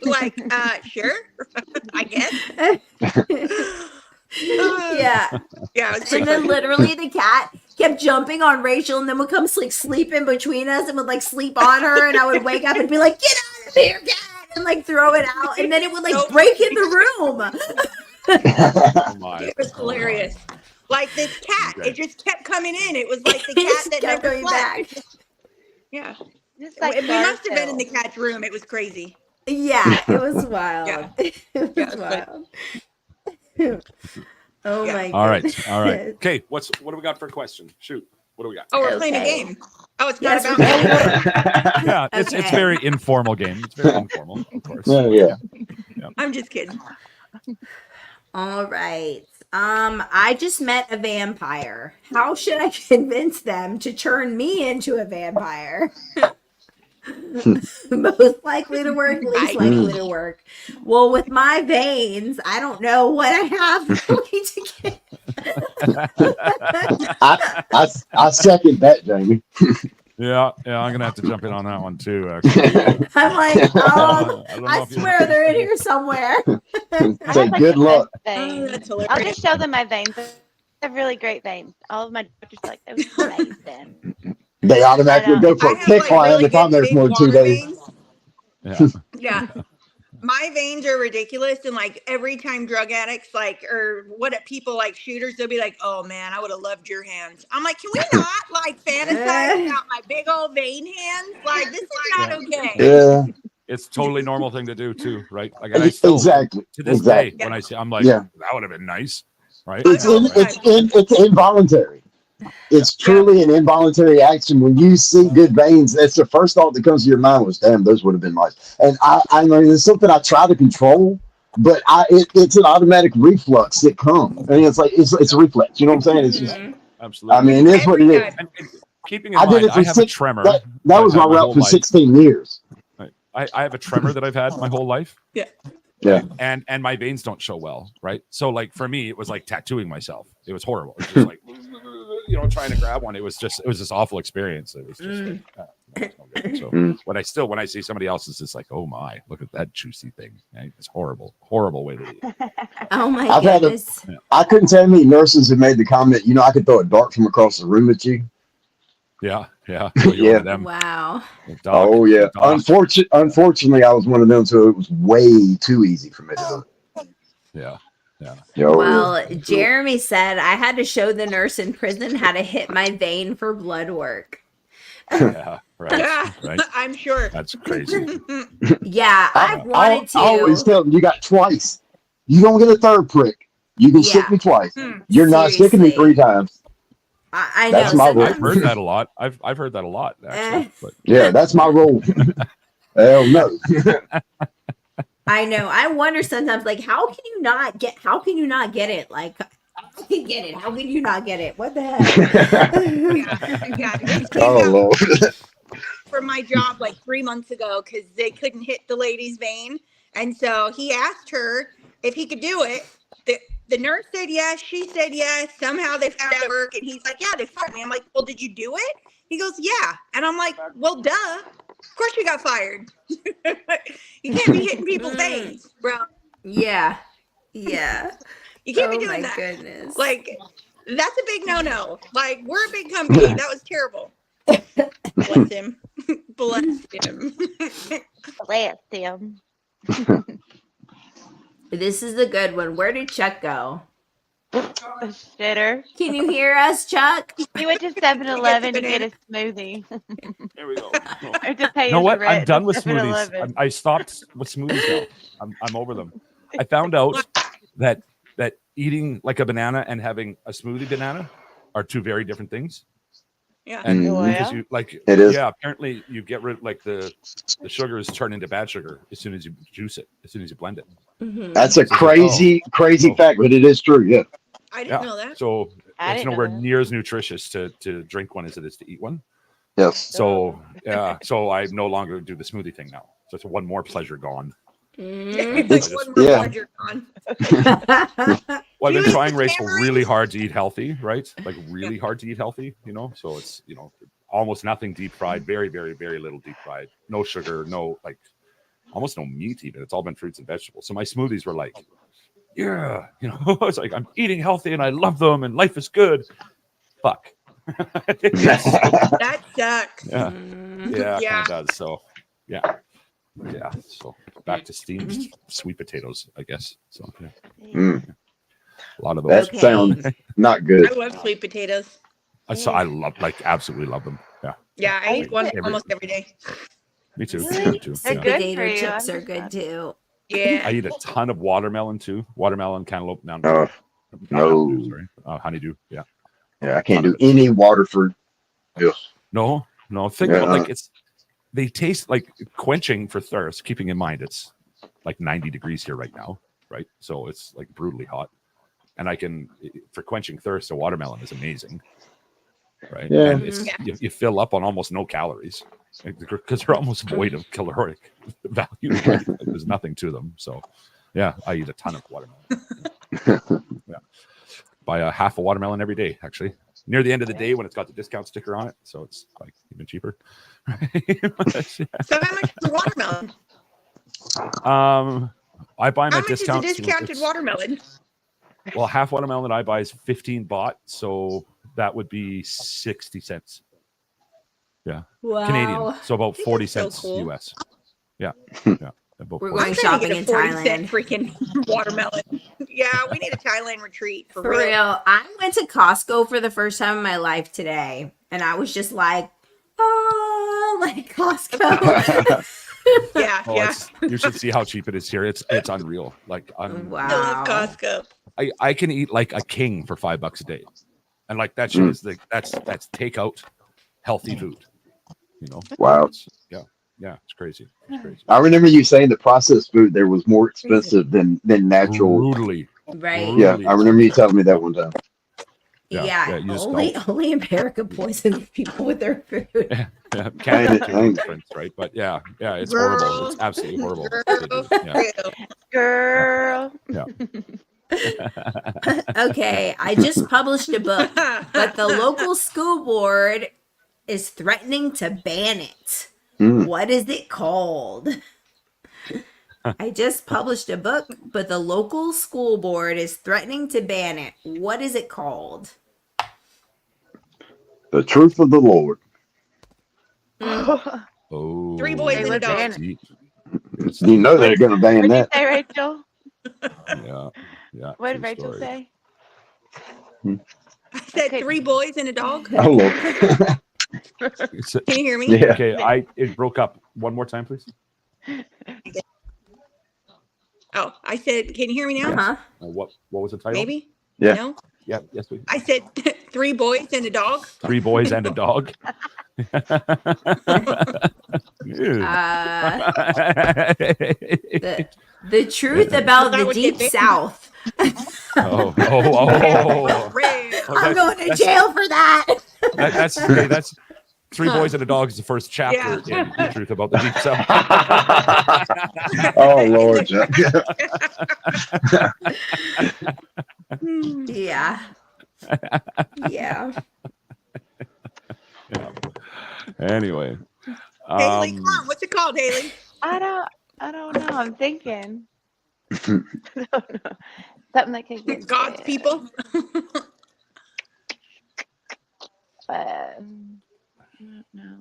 Like, sure, I guess. Yeah. Yeah, it was pretty And then funny. literally the cat kept jumping on Rachel and then would come like sleep in between us and would like sleep on her and I would wake up and be like, get out of here, cat, and like throw it out and then it would like Nope. break in the room. Oh my. It was hilarious. Like this cat, Okay. it just kept coming in. It was like the It cat just that kept never going slept. back. Yeah, Just like we must have been in the Garfield. cat's room. It was crazy. Yeah, it was wild. Yeah. It was Yeah, it was wild. Oh Yeah. my All right. goodness. All right. Okay. What do we got for a question? Shoot. What do we got? Oh, we're playing a Okay. game. Oh, it's Yes, not we're about me. playing Yeah, it's Okay. very informal game. It's very informal, of course. Yeah. I'm just kidding. All right. I just met a vampire. How should I convince them to turn me into a vampire? Most likely to work, least likely to work. Well, with my veins, I don't know what I have really to get. I second that, Jamie. Yeah, I'm gonna have to jump in on that one too. Actually, I'm like, I don't know I if you- swear they're in here somewhere. I Say have, like, good the luck. best Oh, veins. that's I'll hilarious. just show them my veins. I have really great veins. All of my doctors are like, that was amazing. They automatically I know. go for I a have pick like line really every time good there's big more than 2 water days. veins. Yeah. Yeah. My veins are ridiculous. And like every time drug addicts like or what people like shooters, they'll be like, oh man, I would have loved your hands. I'm like, can we not like fantasize about my big old vein hands? Like this is not okay. Yeah, It's totally normal thing to do too, right? Like I still exactly. to this Exactly. day when I see, I'm like, Yeah. that would have been nice, right? It's involuntary. It's truly an involuntary action. When you see good veins, that's the first thought that comes to your mind was, damn, those would have been nice. And I mean, it's something I try to control, but it's an automatic reflux that comes. I mean, it's like, it's a reflex. You know what I'm saying? It's just, Absolutely. I mean, it's what it is. And keeping in I did mind, it for I have a 6 tremor. That I've was had my my route whole for life. 16 years. I have a tremor that I've had my whole life. Yeah. Yeah. And my veins don't show well, right? So like for me, it was like tattooing myself. It was horrible. It was just like trying to grab one. It was this awful experience. It was just like, it's no good. So when I see somebody else, it's just like, oh my, look at that juicy thing. Right? It's horrible way to leave. Oh my I've had a- goodness. I couldn't tell how many nurses have made the comment, I could throw a dart from across the room at you. Yeah. So you're Yeah. one of them. Wow. Dog. Oh, yeah. Dog. Unfortunately, I was one of them, so it was way too easy for me to do. Yeah. Well, Jeremy said I had to show the nurse in prison how to hit my vein for blood work. Yeah. Right. Yeah, Right. I'm sure. That's crazy. Yeah, I've wanted I always to. tell them, you got twice. You don't get a third prick. You can stick Yeah. me twice. Hmm. You're not sticking me Seriously. 3 times. I That's know. my rule. I've Sometimes, heard that a lot. I've heard that a lot actually. But Yeah, that's my rule. Hell no. I know. I wonder sometimes, like, how can you not get it? Like, I can get it. How can you not get it? What the heck? Yeah. It came Oh, out Lord. for my job like 3 months ago because they couldn't hit the lady's vein. And so he asked her if he could do it. The nurse said yes. She said yes. Somehow they found out at work, and he's like, "Yeah, they fired me." I'm like, "Well, did you do it?" He goes, "Yeah," and I'm like, "Well, duh. Of course you got fired. You can't be hitting people's veins, bro. Yeah. Yeah. You can't be Oh doing my that. goodness. Like, that's a big no-no. Like, we're a big company. That was terrible. Bless him. Bless him. Bless him. This is the good one. Where did Chuck go? A shitter. Can you hear us, Chuck? He went to 7-Eleven to get a smoothie. There we go. Or to pay You know his what? rent I'm done at with smoothies. 7-Eleven. I stopped with smoothies now. I'm over them. I found out that eating like a banana and having a smoothie banana are two very different things. Yeah. And Mhm. because you like It is. yeah, apparently you get rid like the sugars turn into bad sugar as soon as you juice it, as soon as you blend it. Mhm. That's a So it's like, crazy oh. fact, but it is true. Yeah. I didn't Yeah. know that. So I it's didn't know nowhere that. near as nutritious to drink one as it is to eat one. Yes. So yeah, so I no longer do the smoothie thing now. So it's one more pleasure gone. Mm. It's It's- one more yeah. pleasure gone. Well, I've You been eat trying, the Rachel, tamarins? really hard to eat healthy, right? Like really hard to eat healthy, you know. So it's almost nothing deep fried, very, very, very little deep fried, no sugar, no like almost no meat even. It's all been fruits and vegetables. So my smoothies were like, yeah, it's like I'm eating healthy and I love them and life is good. Fuck. Yes. That sucks. Yeah, Mm. yeah, Yeah. it does. So yeah. So back to steamed sweet potatoes, I guess. So yeah, Mm, a lot of those. that Okay. sounds not good. I love sweet potatoes. I love, like, absolutely love them. Yeah, Yeah, I eat one Every- almost every day. me too. Really? Me too. They're Yeah. good Potato for you. chips I'm are just good not- too. Yeah. I eat a ton of watermelon too. Watermelon, cantaloupe, No. honeydew, sorry. Honeydew. Yeah. Yeah, I can't do any water fruit. Yes. No. Think Yeah. about they taste like quenching for thirst. Keeping in mind it's like 90 degrees here right now, right? So it's like brutally hot, and for quenching thirst, a watermelon is amazing, right? Yeah. And it's you fill up on almost no calories because they're almost void of caloric value. Right? Like, there's nothing to them. So, yeah, I eat a ton of watermelon. Yeah, buy a half a watermelon every day, actually. Near the end of the day when it's got the discount sticker on it, so it's like even cheaper. So how much is a watermelon? I buy my How much is a discount. discounted watermelon? Well, half watermelon that I buy is 15 baht, so that would be 60 cents. Wow. Canadian, so about think 40 that's so cents cool. US. Yeah. About We're 40. going I'm trying to shopping get a in 40-cent Thailand. freaking watermelon. Yeah, we need a Thailand retreat for, For real. I went to Costco for the first time in my life today, and I was just like, oh, like Costco. Yeah, Oh, yeah. you should see how cheap it is here. It's unreal. Like I love Wow. Costco. I can eat like a king for $5 a day, and like that shit is like that's takeout, healthy food. Wow. Yeah, it's crazy. It's crazy. I remember you saying the processed food there was more expensive than natural. Brutally. Right. Yeah, I remember you telling me that one time. Yeah, you just only America poisons people with their food. Yeah, Canada too, Dang. different, right? But yeah, it's horrible. It's absolutely horrible. Girl. Yeah. Okay, I just published a book, but the local school board is threatening to ban it. Mm. What is it called? I just published a book, but the local school board is threatening to ban it. What is it called? The truth of the Lord. Oh, 3 boys They and a would ban dog. it. deep. You know they're going to ban What did you that. say, Rachel? Yeah. What did true Rachel story. say? I said Okay. 3 boys and a dog. Oh, Lord. It's- Can you hear me? Yeah. Okay, it broke up. One more time, please. Oh, I said, can you hear me now? Huh? What was the title? Maybe? Yeah. No? Yeah. Yes, please. I said 3 boys and a dog. 3 boys and a dog. Ew. The truth about That the would deep get banned. south. Oh. Red. I'm going to jail for that. That's 3 boys and a dog is the first chapter Yeah. in The Truth About the Deep South. Oh, Lord. Chuck. Yeah. Yeah. Yeah. Anyway, Haley, come on. What's it called, Haley? I don't know. I'm thinking. I don't know. Something that could get God's there, people. but I don't know.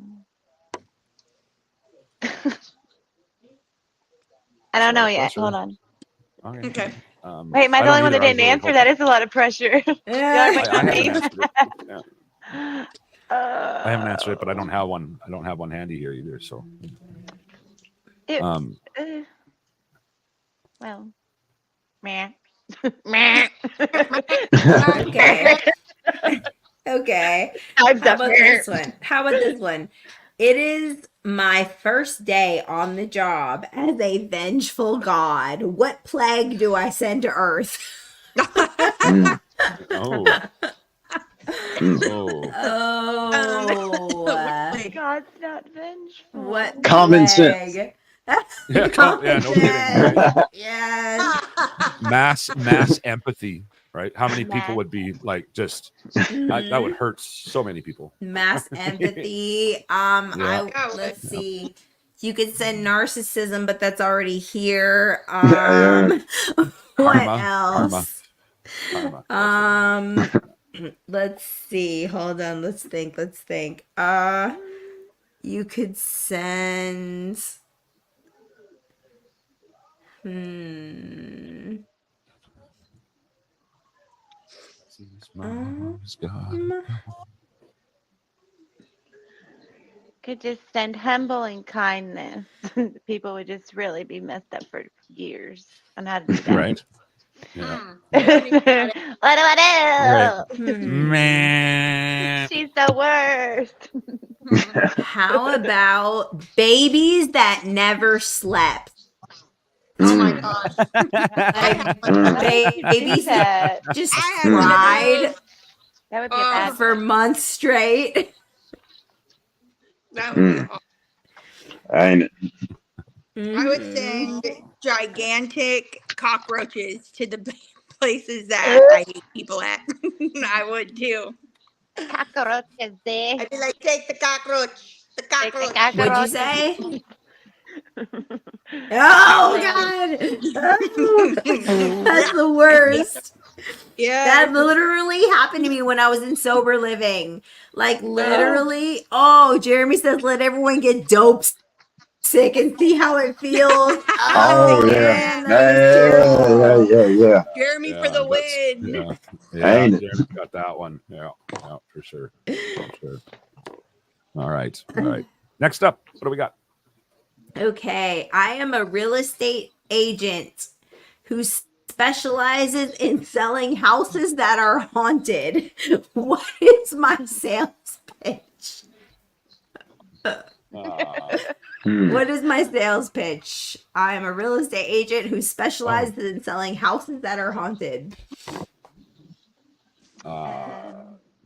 I don't know yet. pressure. Hold on. Okay. Wait, am I the only one that didn't answer? That is a lot of pressure. Yeah. I haven't Name? answered it. Yeah. I haven't answered it, but I don't have one. I don't have one handy here either. So, It- um, well, meh. Meh. Okay. Okay. I'm How about the- this one? How about this one? It is my first day on the job as a vengeful god. What plague do I send to Earth? Mm. oh, oh, Oh. God's not vengeful. What Common plague? sense. yeah, yeah, no kidding. Right? Yes. Mass empathy, right? How many people Mass. would be like just that would hurt so many people. Mass empathy. Let's see. You could send narcissism, but that's already here. Yeah. What Karma, else? Karma. Let's see. Hold on. Let's think. You could send. Could just send humble and kindness. People would just really be messed up for years on how to do that. Right. Yeah. What do I do? Man. She's the worst. How about babies that never slept? Oh my gosh. Like babies that just I have cried That would be a bad for months straight. That would be awful. Ain't it? I would send gigantic cockroaches to the places that I hate people at. I would too. cockroaches there. I'd be like, take the cockroach. The Take the cockroach. What'd you say? Oh God! Oh, that's the worst. Yeah. That literally happened to me when I was in sober living. Like literally. Oh, Jeremy says, "Let everyone get dope sick and see how it feels." Oh, yeah. man, that is terrible. Yeah. Jeremy Yeah, for the that's- win. Yeah, Ain't it? Jeremy got that one. Yeah, for sure. All right. Next up, what do we got? Okay, I am a real estate agent who specializes in selling houses that are haunted. What is my sales pitch? What is my sales pitch? I am a real estate agent who specializes in selling houses that are haunted.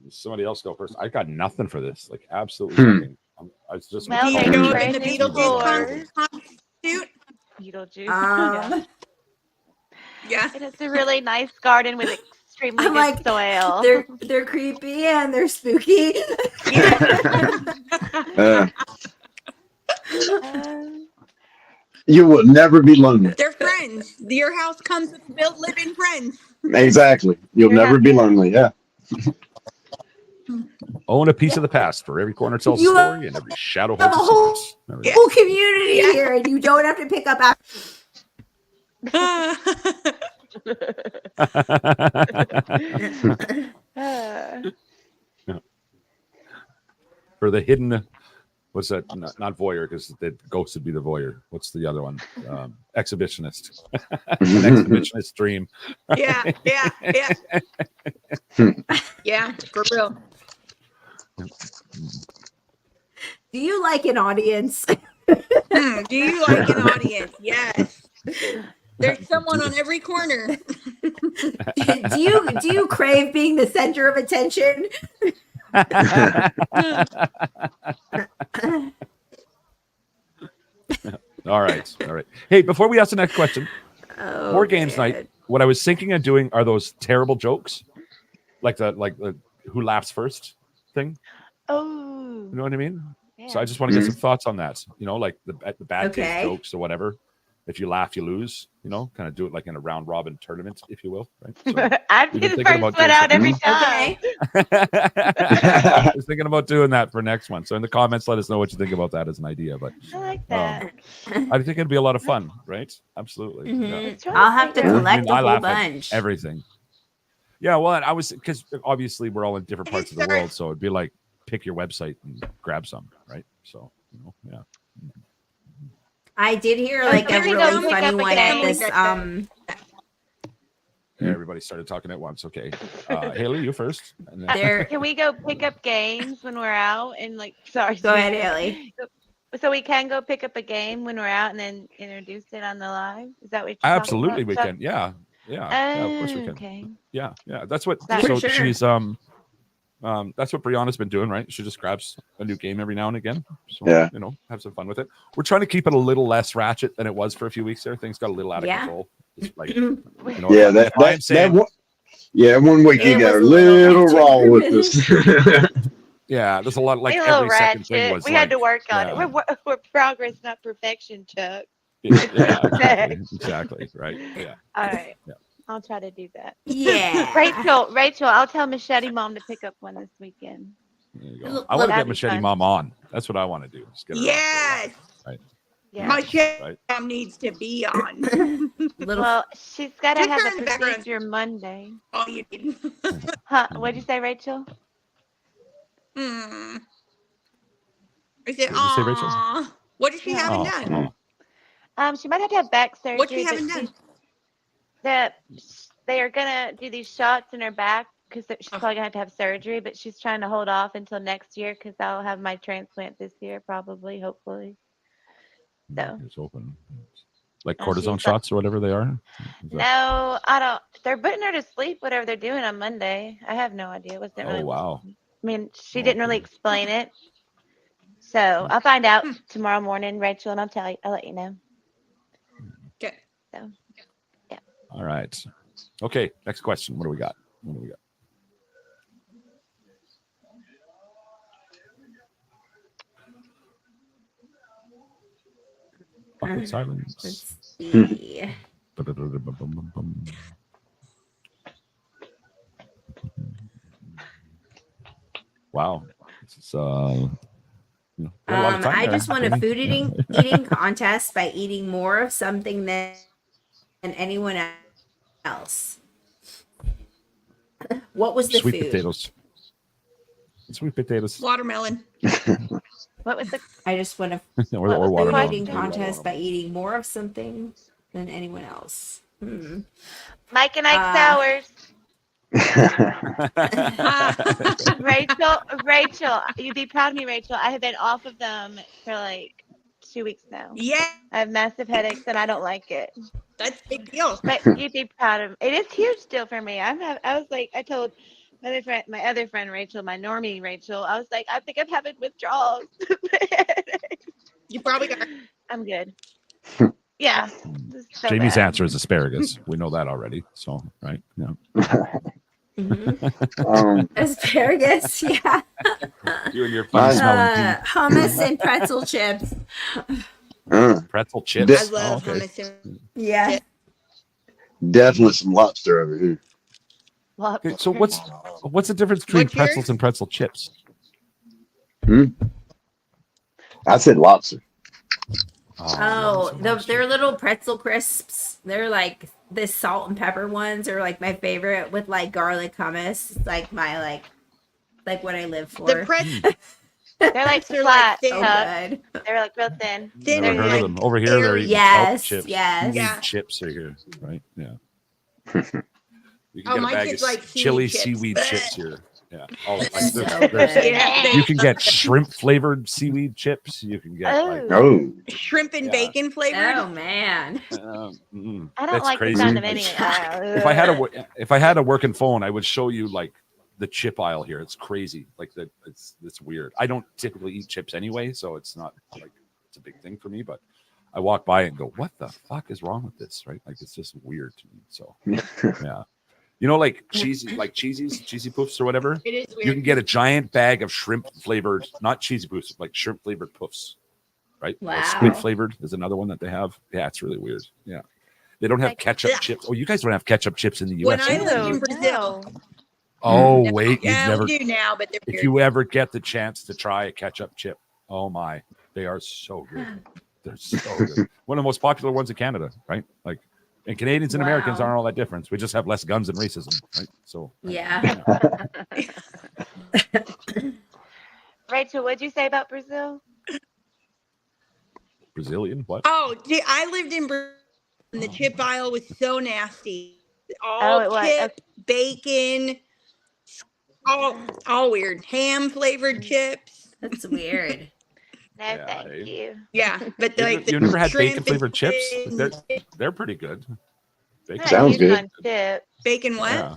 Somebody else go first. I got nothing for this. Like absolutely nothing. I was just Well, Do they you know train in the their Beetlejuice floors. suit? Beetlejuice. Um, Yeah. And it's a really nice garden with extremely I'm good like, soil. they're creepy and they're spooky. You will never be lonely. They're friends. Your house comes with built living friends. Exactly. You'll You're never not- be lonely. Yeah. Own a piece of the past. For every corner tells a You story, and every shadow have holds a a whole- secret. There we go. Whole community Yeah. here, and you don't have to pick up after. For the hidden, what's that? Not voyeur, because the ghost would be the voyeur. What's the other one? Exhibitionist. An exhibitionist dream. Yeah. Yeah, for real. Do you like an audience? Do you like an audience? Yes. There's someone on every corner. do you crave being the center of attention? All right. Hey, before we ask the next question, Oh, War Games man. Night what I was thinking of doing are those terrible jokes, like the who laughs first thing. Oh. You know what I mean? Yeah. So I just want to get some thoughts on that. Like the bad taste Okay. jokes or whatever. If you laugh, you lose. Kind of do it like in a round robin tournament, if you will. Right. So I'd we've be been the thinking first about one doing out every Okay. time. I was thinking about doing that for next one. So in the comments, let us know what you think about that as an idea. But I like that. I think it'd be a lot of fun, right? Absolutely. Mhm. Yeah. It's trying I'll have to figure out- collect I a whole laugh at bunch. everything. Yeah, well, I was because obviously we're all in different parts of the Sorry. world, so it'd be like pick your website and grab some, right? So yeah. I did hear Yeah, like a there you really go. Pick funny up a one at game. this Everybody started talking at once. Okay, Haley, you first. And then, there. Can we go pick up games when we're out and sorry. Go ahead, Haley. So we can go pick up a game when we're out and then introduce it on the live. Is that what you're talking absolutely, about, we Chuck? can. Yeah, of course we can. Okay. Yeah. That's what. That's So for sure. she's that's what Brianna's been doing, right? She just grabs a new game every now and again. So Yeah. have some fun with it. We're trying to keep it a little less ratchet than it was for a few weeks there. Things got a little out of Yeah. control. It's like Yeah, I'm saying, one week you It got a was a little little raw with this. yeah, there's a lot like a little every second thing ratchet. was We had to like- work on yeah. it. We're progress, not perfection, Chuck. Yeah, exactly, right. Yeah. All right. Yeah. I'll try to do that. Yeah. Rachel, I'll tell Machete Mom to pick up one this weekend. There you Look, go. I want to that'd get be Machete fun. Mom on. That's what I want to do. Just get her on for a Yes. while. Yeah. My shit Right. needs to be on. Little Well, she's got to Just have turn a the background. procedure Monday. All you need. Huh? What'd you say, Rachel? Hmm. I said, What did you say, Rachel? "Aw." What does she Yeah. haven't Oh, done? She might have to have back surgery. What she but haven't done? They are gonna do these shots in her back because she's Oh. probably gonna have to have surgery. But she's trying to hold off until next year because I'll have my transplant this year, probably, hopefully. So. It's open. Like Oh, cortisone she's- shots or whatever they are. Is that- No, I don't. They're putting her to sleep, whatever they're doing on Monday. I have no idea. It wasn't really. Oh wow. I mean, she Oh, didn't really okay. explain it. So I'll find out tomorrow morning, Rachel, and I'll let you know. Okay. All right. Okay. Next question. What do we got? Fucking silence. Let's see. Wow. It's got a lot of time I there, just won a Jamie. food eating contest by eating more of something than anyone else. What was the Sweet food? potatoes. Sweet potatoes. Watermelon. What was the? I just won a or was the food watermelon. eating question? contest by eating more of something than anyone else. Mike and Ike Sours. Rachel, you'd be proud of me, Rachel. I have been off of them for like 2 weeks now. Yeah, I have massive headaches and I don't like it. that's a big deal. But you'd be proud of me. It is huge still for me. I told my other friend Rachel, my normie Rachel, I was like, I think I'm having withdrawals. You probably are. I'm good. Yeah. this is so Jamie's bad. answer is asparagus. We know that already. So, right. Yeah. Asparagus, yeah. You and your fun smelling Hummus and pretzel chips. pretzel chips. I love Oh, okay. hummus. Yeah. Definitely some lobster over here. Well, Okay, so what's the difference between What's yours? pretzels and pretzel chips? I said lobster. Oh, they're little pretzel crisps. They're like the salt and pepper ones are like my favorite with like garlic hummus. It's like my like what I live for. The pretzel. they're like They're flat. like so Chuck. good. They're like real thin. Thin Never and heard like of them. Over here, they're airy. eating Yes, chips. yes. Yeah. Chips are here, right? Yeah. You Oh, can get a mine bag tastes of like seaweed chili chips. seaweed Blech. chips here. Yeah. All like, So there's- good. Yeah, you can get shrimp flavored seaweed chips. You can get like Oh, shrimp and Yeah. bacon flavored. Oh man. I don't that's like crazy. the sound of any of that. If I had a working phone, I would show you like the chip aisle here. It's crazy. Like it's weird. I don't typically eat chips anyway, so it's not like it's a big thing for me. But I walk by and go, what the fuck is wrong with this? Right? Like it's just weird to me. So yeah. You know, like cheesy poofs or whatever. It is weird. You can get a giant bag of shrimp flavored, not cheesy poofs, like shrimp flavored poofs, right? Or Wow. squid flavored is another one that they have. Yeah, it's really weird. Yeah. They don't have Like- ketchup chips. Oh, you guys don't have ketchup chips in the When US. I either. lived in No, Brazil. no. Oh, No, wait. yeah, You've never, we do now, but they're if weird. you ever get the chance to try a ketchup chip, oh my, they are so good. They're so good. One of the most popular ones in Canada, right? Like, and Canadians and Americans Wow. aren't all that different. We just have less guns and racism, right? So, Yeah. Rachel, what'd you say about Brazil? Brazilian, what? Oh, I lived in Brazil and the chip aisle was so nasty. Oh, All it was. chip, bacon, all weird. Ham flavored chips. That's weird. No, Yeah, thank eh? you. Yeah, but like You never had shrimp bacon flavored and chips? chicken- They're pretty good. Bacon, Not Sounds huge good. on chip. Bacon what? yeah.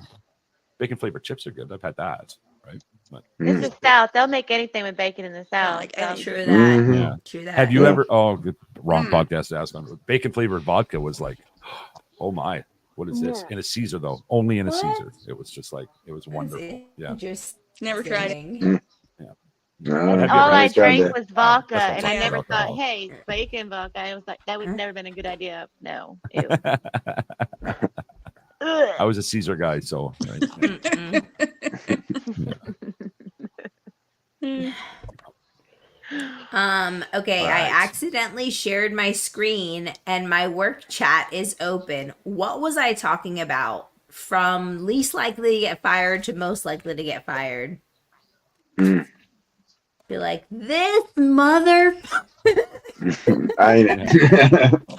Bacon flavored chips are good. I've had that, right? But This Mm. is South. They'll make anything with bacon in the South. like so- anything. True that. Mhm. yeah. True that. Have you Yeah. ever? Oh, good, wrong Mm. podcast to ask on. Bacon flavored vodka was like, oh my, what is this? In a Caesar though, only in a What? Caesar. It was just like it was wonderful. That's Yeah. Just Never tried it. kidding. No, Have you All ever I had drank that. was vodka, That's what and I'm I talking never about, thought, alcohol. hey, bacon vodka. I was like, that would Huh? never been a good idea. No. Ew. Ugh. I was a Caesar guy, so right. Mm-mm. Okay, I Right. accidentally shared my screen and my work chat is open. What was I talking about? From least likely to get fired to most likely to get fired. Mm. Be like, this mother. I ain't.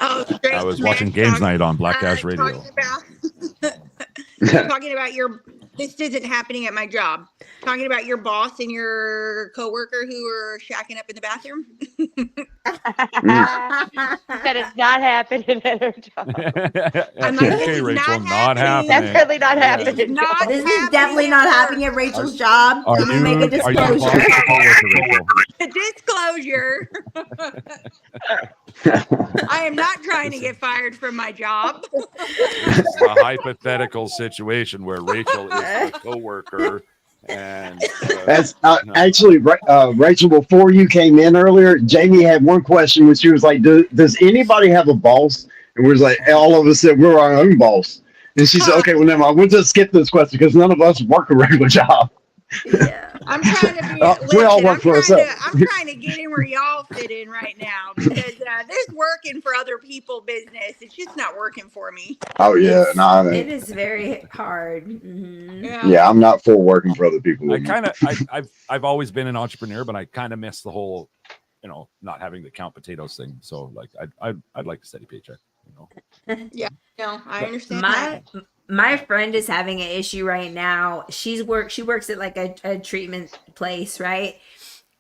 Oh, I was watching Games Night on Black Ash Radio. Talking about your. This isn't happening at my job. Talking about your boss and your coworker who are shacking up in the bathroom. That is not happening at her job. I'm like, okay, this is Rachel, not not happening. happening. That's really not Yeah. happening. Not This is happening definitely at not work. happening at Rachel's job. Are Let me make a you boss's disclosure. coworker, Rachel? Disclosure. I am not trying to get fired from my job. This is a hypothetical situation where Rachel is a coworker, and That's No. actually Rachel. Before you came in earlier, Jamie had one question, which she was like, "Does anybody have a boss?" And we was like, all of us said we're our own boss. And she said, "Okay, well, never mind. We'll just skip this question because none of us work a regular job." Yeah. I'm trying to be. We all listen, work for ourselves. I'm trying to get in where y'all fit in right now because there's working for other people business. It's just not working for me. Oh yeah, It's- no, It is very hard. Mhm. yeah, I'm not for working for other people. I kind of, I've always been an entrepreneur, but I kind of miss the whole, not having to count potatoes thing. So like, I'd like a steady paycheck. No, I understand. My friend is having an issue right now. She works at like a treatment place, right?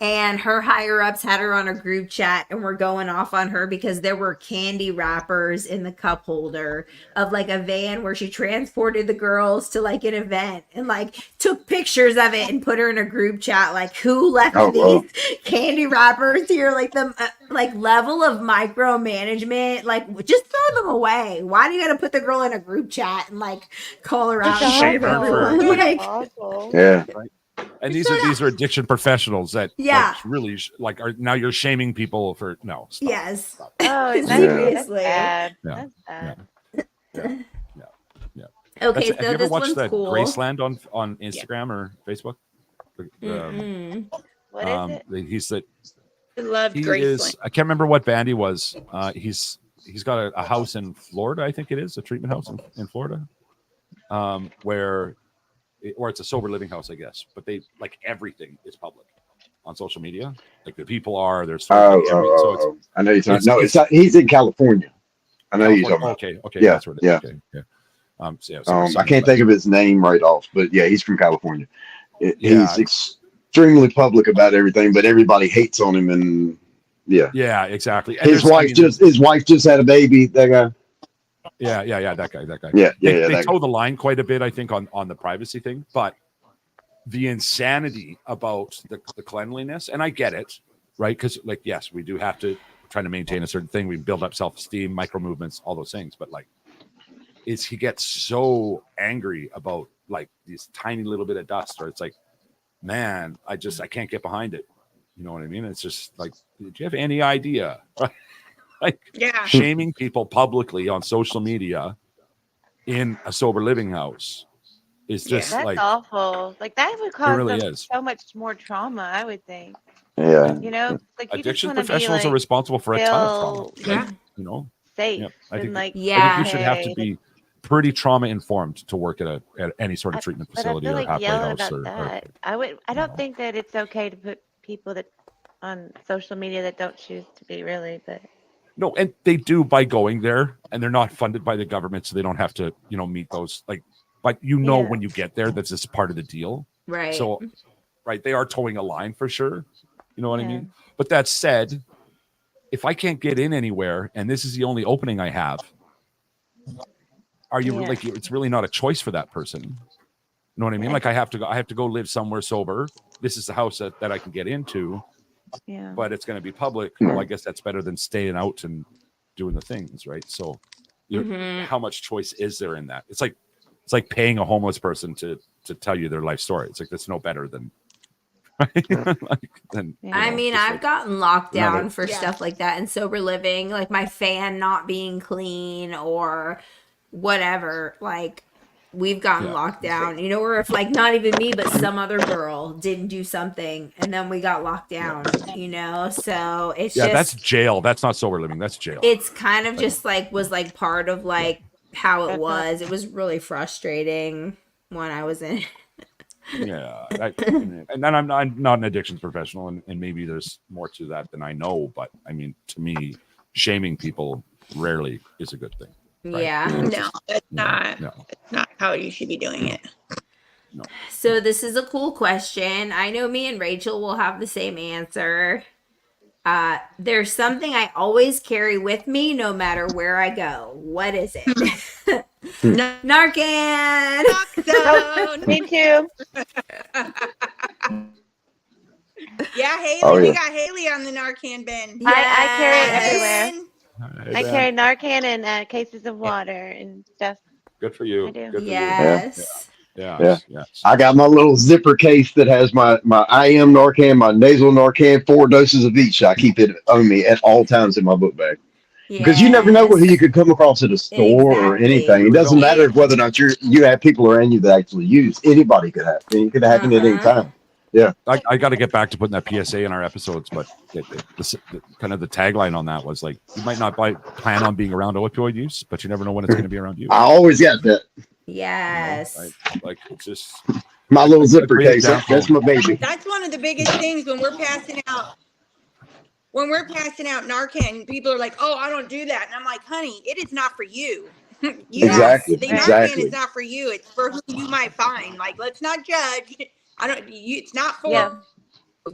And her higher ups had her on a group chat and were going off on her because there were candy wrappers in the cup holder of like a van where she transported the girls to like an event and like took pictures of it and put her in a group chat. Like, who left Oh, wow. these candy wrappers here? Like the like level of micromanagement. Like, just throw them away. Why do you got to put the girl in a group chat and like call her out? It's and shame awful. everyone? Like, Awful. Yeah, And these are addiction professionals that Yeah. like, really are now you're shaming people for no. Stop. yes. Stop. Oh, that's, Seriously. that's bad. Yeah. That's bad. Okay, Have you so ever this watched one's that cool. Graceland on Instagram or Facebook? Mm-mm. What is it? He's that I love he Graceland. is. I can't remember what band he was. He's got a house in Florida. I think it is a treatment house in Florida, or it's a sober living house, I guess. But they like everything is public on social media. Like the people are there's so it's I know you're talking. it's- No, it's not, he's in California. I know you're talking about. Okay, Yeah, that's what it is. yeah. Okay, yeah. So I can't think of his name right off, but yeah, he's from California. Yeah. He's extremely public about everything, but everybody hates on him, and yeah, Yeah, exactly. And his there's- wife just had a baby. That guy. Yeah, that guy. Yeah, They that toe the line quite a bit, I think, on the privacy thing, but the insanity about the cleanliness, and I get it, right? Because, like, yes, we do have to trying to maintain a certain thing. We build up self-esteem, micro movements, all those things. But like, he gets so angry about like these tiny little bit of dust, or it's like, man, I can't get behind it. You know what I mean? It's just like, do you have any idea? Like, Yeah. shaming people publicly on social media in a sober living house is just That's like, awful. Like that would cause really them is. so much more trauma, I would think. Yeah. You know, like you just addiction want to be professionals like are responsible for a ton of trauma. feel Yeah. You know, safe yeah, I think and like I Yeah. think you should have to okay. be pretty trauma informed to work at any sort of treatment But I facility feel or like halfway yelling house about or that. I don't think that it's okay to put people that on social media that don't choose to be really, but no, and they do by going there, and they're not funded by the government, so they don't have to, meet those like. But Yeah. when you get there, that's just part of the deal. Right. So, right, they are towing a line for sure. You know what I Yeah. mean? But that said, if I can't get in anywhere, and this is the only opening I have, are you Yeah. like? It's really not a choice for that person. You know what I mean? Like I have to go live somewhere sober. This is the house that I can get into, yeah. but it's going to be public. Well, I guess that's better than staying out and doing the things, right? So, Mhm. how much choice is there in that? It's like paying a homeless person to tell you their life story. It's like that's no better than. I mean, I've gotten locked down for stuff like that in sober living, like my fan not being clean or whatever. Like we've gotten locked down, or if like not even me, but some other girl didn't do something and then we got locked down, so it's just, that's jail. That's not sober living. That's jail. it's kind of just like was like part of like how it was. It was really frustrating when I was in. Yeah, and then I'm not an addictions professional, and maybe there's more to that than I know. But I mean, to me, shaming people rarely is a good thing. Right? Yeah. No, that's not. No. That's not how you should be doing it. So this is a cool question. I know me and Rachel will have the same answer. There's something I always carry with me no matter where I go. What is it? No. Narcan. Zone. Me too. Yeah, Haley. Oh, We yeah. got Haley on the Narcan bin. I carry it Yes. everywhere. I carry Narcan and cases of water and stuff. Good for you. I do. Good for Yes. you. Yeah. Yes. I got my little zipper case that has my IM Narcan, my nasal Narcan, 4 doses of each. I keep it on me at all times in my book bag. Because you never know who you could come across at a store or Exactly. anything. It doesn't matter whether or not you have people around you that actually use. Anybody could have. It could happen at any time. I got to get back to putting that PSA in our episodes, but kind of the tagline on that was like, you might not plan on being around opioid use, but you never know when it's going to be around you. I always got that. Yes. Like it's just My little zipper great case. example. That's my baby. That's one of the biggest things when we're passing out. When we're passing out Narcan, people are like, "Oh, I don't do that," and I'm like, "Honey, it is not for you. Exactly. The Narcan Exactly. is not for you. It's for who you might find. Like, let's not judge. It's not for. Yeah.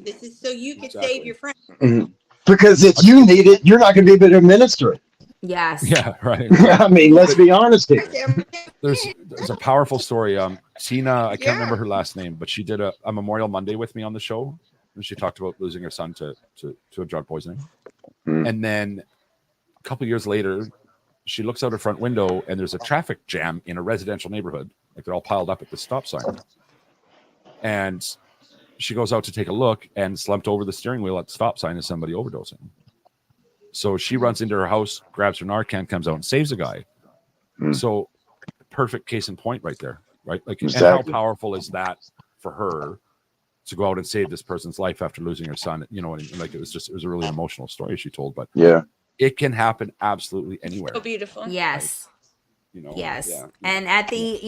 This is so you can Exactly. save your friend. Because if you need it, you're not going to be able to administer it. Yes. yeah, right. I mean, let's be honest here. There's a powerful story. Tina, I can't Yeah. remember her last name, but she did a Memorial Monday with me on the show, and she talked about losing her son to a drug poisoning. And then a couple years later, she looks out her front window, and there's a traffic jam in a residential neighborhood. Like they're all piled up at the stop sign. And she goes out to take a look, and slumped over the steering wheel at the stop sign is somebody overdosing. So she runs into her house, grabs her Narcan, comes out and saves a guy. So perfect case in point right there, right? Like, and how powerful is that for her to go out and save this person's life after losing her son? You know, and like it was a really emotional story she told, but Yeah. it can happen absolutely anywhere. So beautiful. Yes. You know, Yes. yeah. And at the,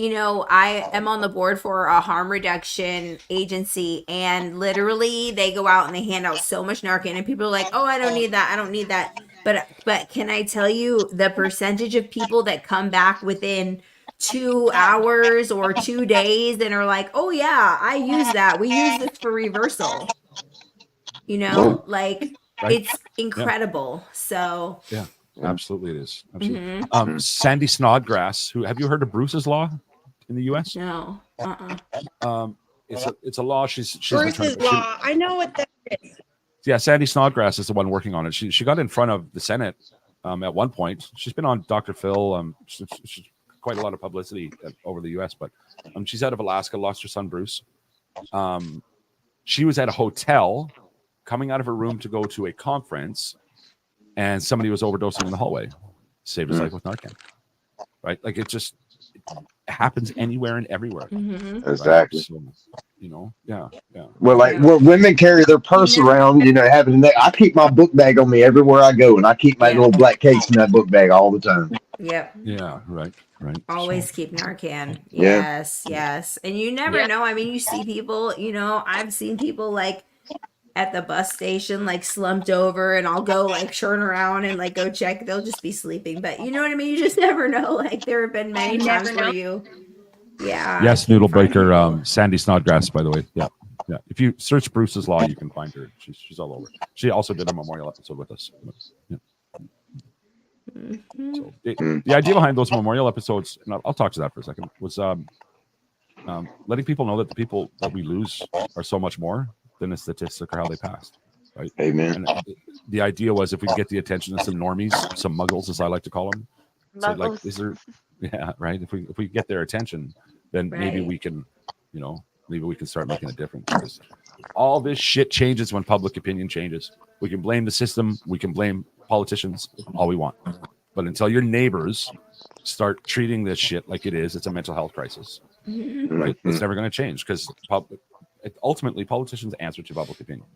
I am on the board for a harm reduction agency, and literally they go out and they hand out so much Narcan, and people are like, "Oh, I don't need that. I don't need that." But can I tell you the percentage of people that come back within 2 hours or 2 days and are like, "Oh yeah, I use that. We use this for reversal." Like Right. it's incredible. So Yeah, absolutely it is. Absolutely. mhm. Sandy Snodgrass, have you heard of Bruce's Law in the US? No. It's a law. She's Bruce's attorney- Law. I know what that is. Yeah, Sandy Snodgrass is the one working on it. She got in front of the Senate at one point. She's been on Dr. Phil. She's quite a lot of publicity over the U.S., but she's out of Alaska. Lost her son Bruce. She was at a hotel, coming out of her room to go to a conference, and somebody was overdosing in the hallway. Saved his life with Narcan. Right, like it happens anywhere and everywhere. Mhm. Exactly. Right? So, yeah. Well, like Yeah. well, women carry their purse around, having that. I keep my book bag on me everywhere I go, and I keep my Yeah. little black case in that book bag all the time. Yep. Yeah, right. Always So, keep Narcan. Yeah. Yes. And you never know. I mean, you see people, I've seen people like at the bus station, like slumped over, and I'll go like turn around and like go check. They'll just be sleeping. But you know what I mean? You just never know. Like there have been many You times never where know. you, yeah. yes, you Noodle find Breaker, people. Sandy Snodgrass, by the way. Yeah. If you search Bruce's Law, you can find her. She's all over. She also did a memorial episode with us. Yeah. Mhm. So the idea behind those memorial episodes, and I'll talk to that for a second, was letting people know that the people that we lose are so much more than the statistic or how they passed. Right. Amen. And the idea was if we can get the attention of some normies, some muggles, as I like to call them. So like, Muggles. is there? Yeah, right. If we get their attention, then maybe Right. we can, maybe we can start making a difference. Because all this shit changes when public opinion changes. We can blame the system. We can blame politicians all we want. But until your neighbors start treating this shit like it is, it's a mental health crisis. Mhm. Right? Mhm. It's never going to change because ultimately politicians answer to public opinion.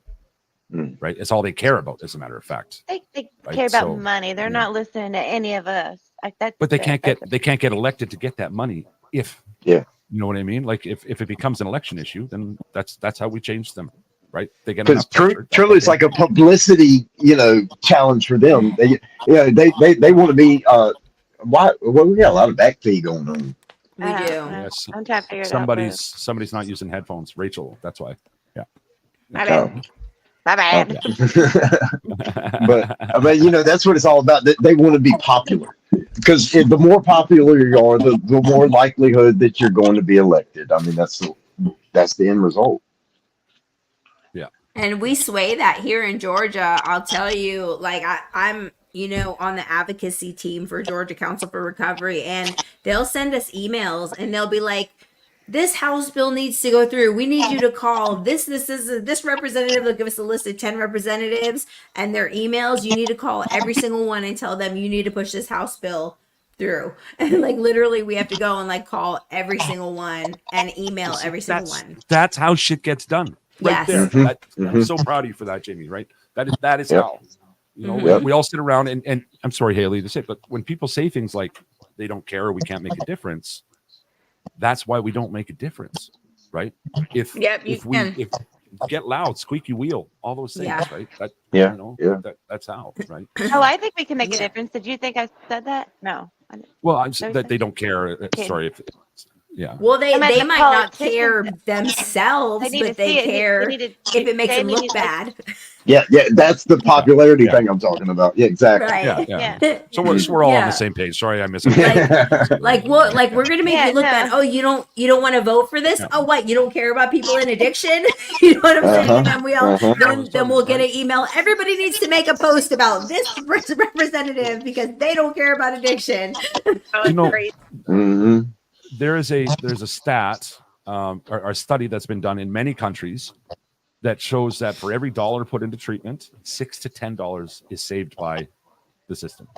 Mm. Right? It's all they care about, as a matter of fact. They Right, care about so, money. They're yeah. not listening to any of us. Like that's But they the- can't that's get elected to get that money if Yeah. you know what I mean. Like if it becomes an election issue, then that's how we change them, right? They get Because enough pressure. truly, it's like a publicity, challenge for them. They want to be. Why? Well, we got a lot of back feed going on. We I don't do. know. Yes. I'm trying to figure it out. Somebody's not using headphones. Rachel, that's why. My bad. My bad. But that's what it's all about. They want to be popular because the more popular you are, the more likelihood that you're going to be elected. I mean, that's the end result. And we sway that here in Georgia. I'll tell you, like I'm, on the advocacy team for Georgia Council for Recovery, and they'll send us emails and they'll be like, this House bill needs to go through. We need you to call this representative. They'll give us a list of 10 representatives and their emails. You need to call every single one and tell them you need to push this House bill through. And like literally we have to go and like call every single one and email every single one. That's how shit gets done. Right Yes. there. Mhm. I'm so proud of you for that, Jamie. Right? That is Yep. how. Mhm. We all sit around and I'm sorry, Haley, to say it, but when people say things like they don't care or we can't make a difference, that's why we don't make a difference, right? If get loud, squeaky wheel, all those things, Yeah. right? That, Yeah. That's how, right? Oh, I think we can make a Yeah. difference. Did you think I said that? No. Well, I'm Sorry, that they don't care. Okay. Sorry, yeah. Well, they I meant they the might not politicians. care themselves, They need to but they see it. care They need to- if it makes they them look need to, like, bad. Yeah, that's the popularity Yeah. thing I'm talking about. Yeah, exactly. Right. Yeah. So we're all on Yeah. the same page. Sorry, I missed Like we're gonna make Yeah, you look no. bad. Oh, you don't want to vote for this? Yeah. Oh, what? You don't care about people in addiction? You know what I'm saying? And then then we'll get an email. Everybody needs to make a post about this representative because they don't care about addiction. You know, hmm there's a stat or a study that's been done in many countries that shows that for every dollar put into treatment, $6 to $10 is saved by the system,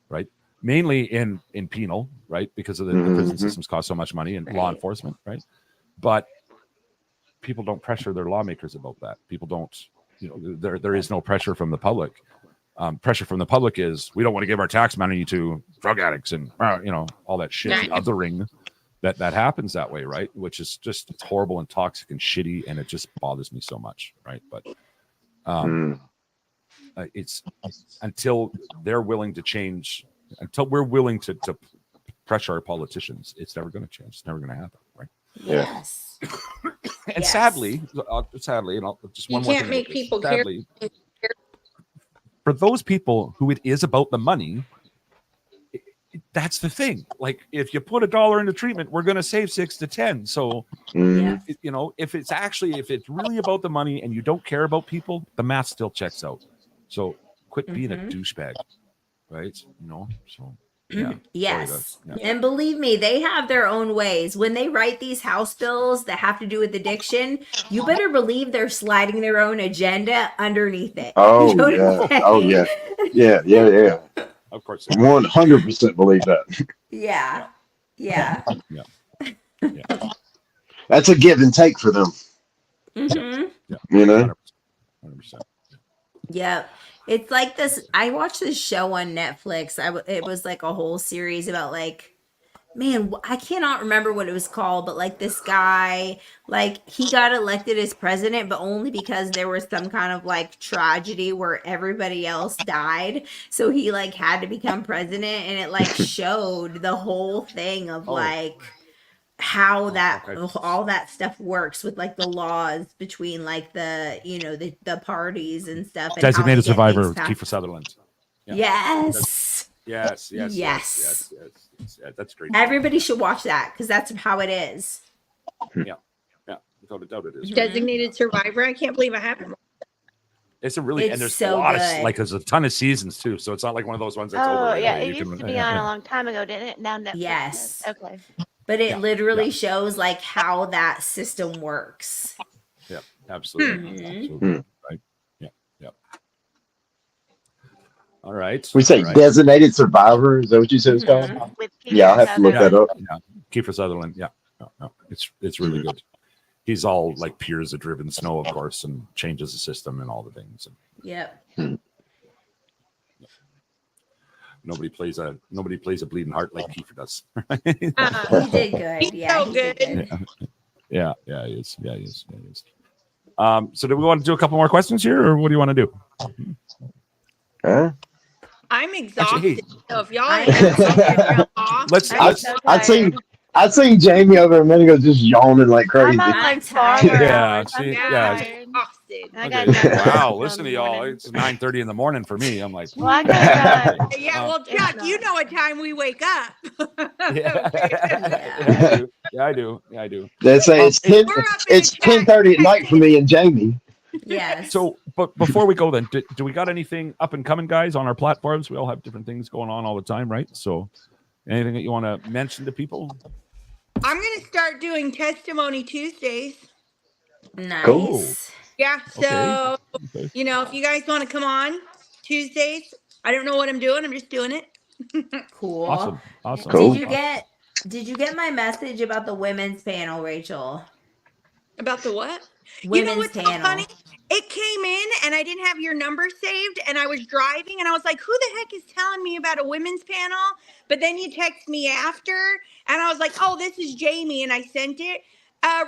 right? Mainly in penal, right? Because of the prison systems cost so much money and law Right. enforcement, right? But people don't pressure their lawmakers about that. People don't, there is no pressure from the public. Pressure from the public is we don't want to give our tax money to drug addicts and all that shit, the othering that happens that way, right? Which is just it's horrible and toxic and shitty, and it just bothers me so much, right? But it's until they're willing to change, until we're willing to pressure our politicians, it's never going to change. It's never going to happen, right? Yes. And Yes. sadly, and I'll just You one more can't thing make about this. people care. Sadly, for those people who it is about the money, that's the thing. Like, if you put $1 into treatment, we're going to save 6 to 10. So, Yeah. you know, if it's really about the money and you don't care about people, the math still checks out. So quit being a douchebag, right? You know, so yeah. Yes. Yeah. And believe me, they have their own ways. When they write these House bills that have to do with addiction, you better believe they're sliding their own agenda underneath it. Oh You know what I'm yeah. saying? Oh yeah. Yeah. Of course. 100% believe that. Yeah. Yeah. That's a give and take for them. hmm You know. 100%. Yep. It's like this. I watched this show on Netflix. It was like a whole series about like, man, I cannot remember what it was called, but like this guy, like he got elected as president, but only because there was some kind of like tragedy where everybody else died. So he like had to become president, and it like showed the whole thing of like how that all that stuff works with like the laws between like the the parties and stuff. And how they Designated get survivor things with passed. Kiefer Sutherland. Yeah. Yes. Yes. Yes. Yeah, that's great. Everybody should watch that because that's how it is. Yeah, without a doubt it is. Designated survivor. I can't believe I haven't. It's a really, It's and there's so a lot good. of, like, there's a ton of seasons too, so it's not like one of those ones that's over. Oh right yeah, away. it You used can- to be on a long time ago, didn't it? Now Netflix. Yes. does. Okay. But it Yeah, literally yeah. shows like how that system works. Yeah, absolutely. Mhm. Absolutely. Right. Yeah. All right. We say All right. designated survivor. Is that what you said it's called? Mhm. With Yeah, I'll Kiefer have to look that Sutherland. up. Kiefer Sutherland. Yeah. No. It's really good. He's all like Piers of Driven Snow, of course, and changes the system and all the things. And Yep. nobody plays a bleeding heart like Kiefer does. He did good. He's Yeah, so he did good. good. Yeah, he is. He is. So do we want to do a couple more questions here, or what do you want to do? Huh? I'm exhausted. So if y'all I are am. off, Let's I'm let's so I'd tired. seen Jamie over a minute ago just yawning like crazy. I'm on I'm like tired. 4 Yeah, hours. I'm see, so yeah. tired. exhausted. I got Okay. nothing Wow, until listen the to y'all. morning. It's 9:30 in the morning for me. I'm like, Well, I gotta run. Yeah, well, It's Chuck, not. you know what time we wake up. yeah, I do. They say it's 10 We're up in it's the chat. 10:30 at night for me and Jamie. Yes. So, but before we go, then, do we got anything up and coming, guys, on our platforms? We all have different things going on all the time, right? So, anything that you want to mention to people? I'm gonna start doing testimony Tuesdays. Nice. Cool. Yeah, so Okay. you know, if you guys want to come on Tuesdays, I don't know what I'm doing. I'm just doing it. Cool. Awesome. Cool. Did you get my message about the women's panel, Rachel? About the what? Women's You know what's so panel. funny? It came in and I didn't have your number saved, and I was driving and I was like, who the heck is telling me about a women's panel? But then you text me after and I was like, oh, this is Jamie, and I sent it.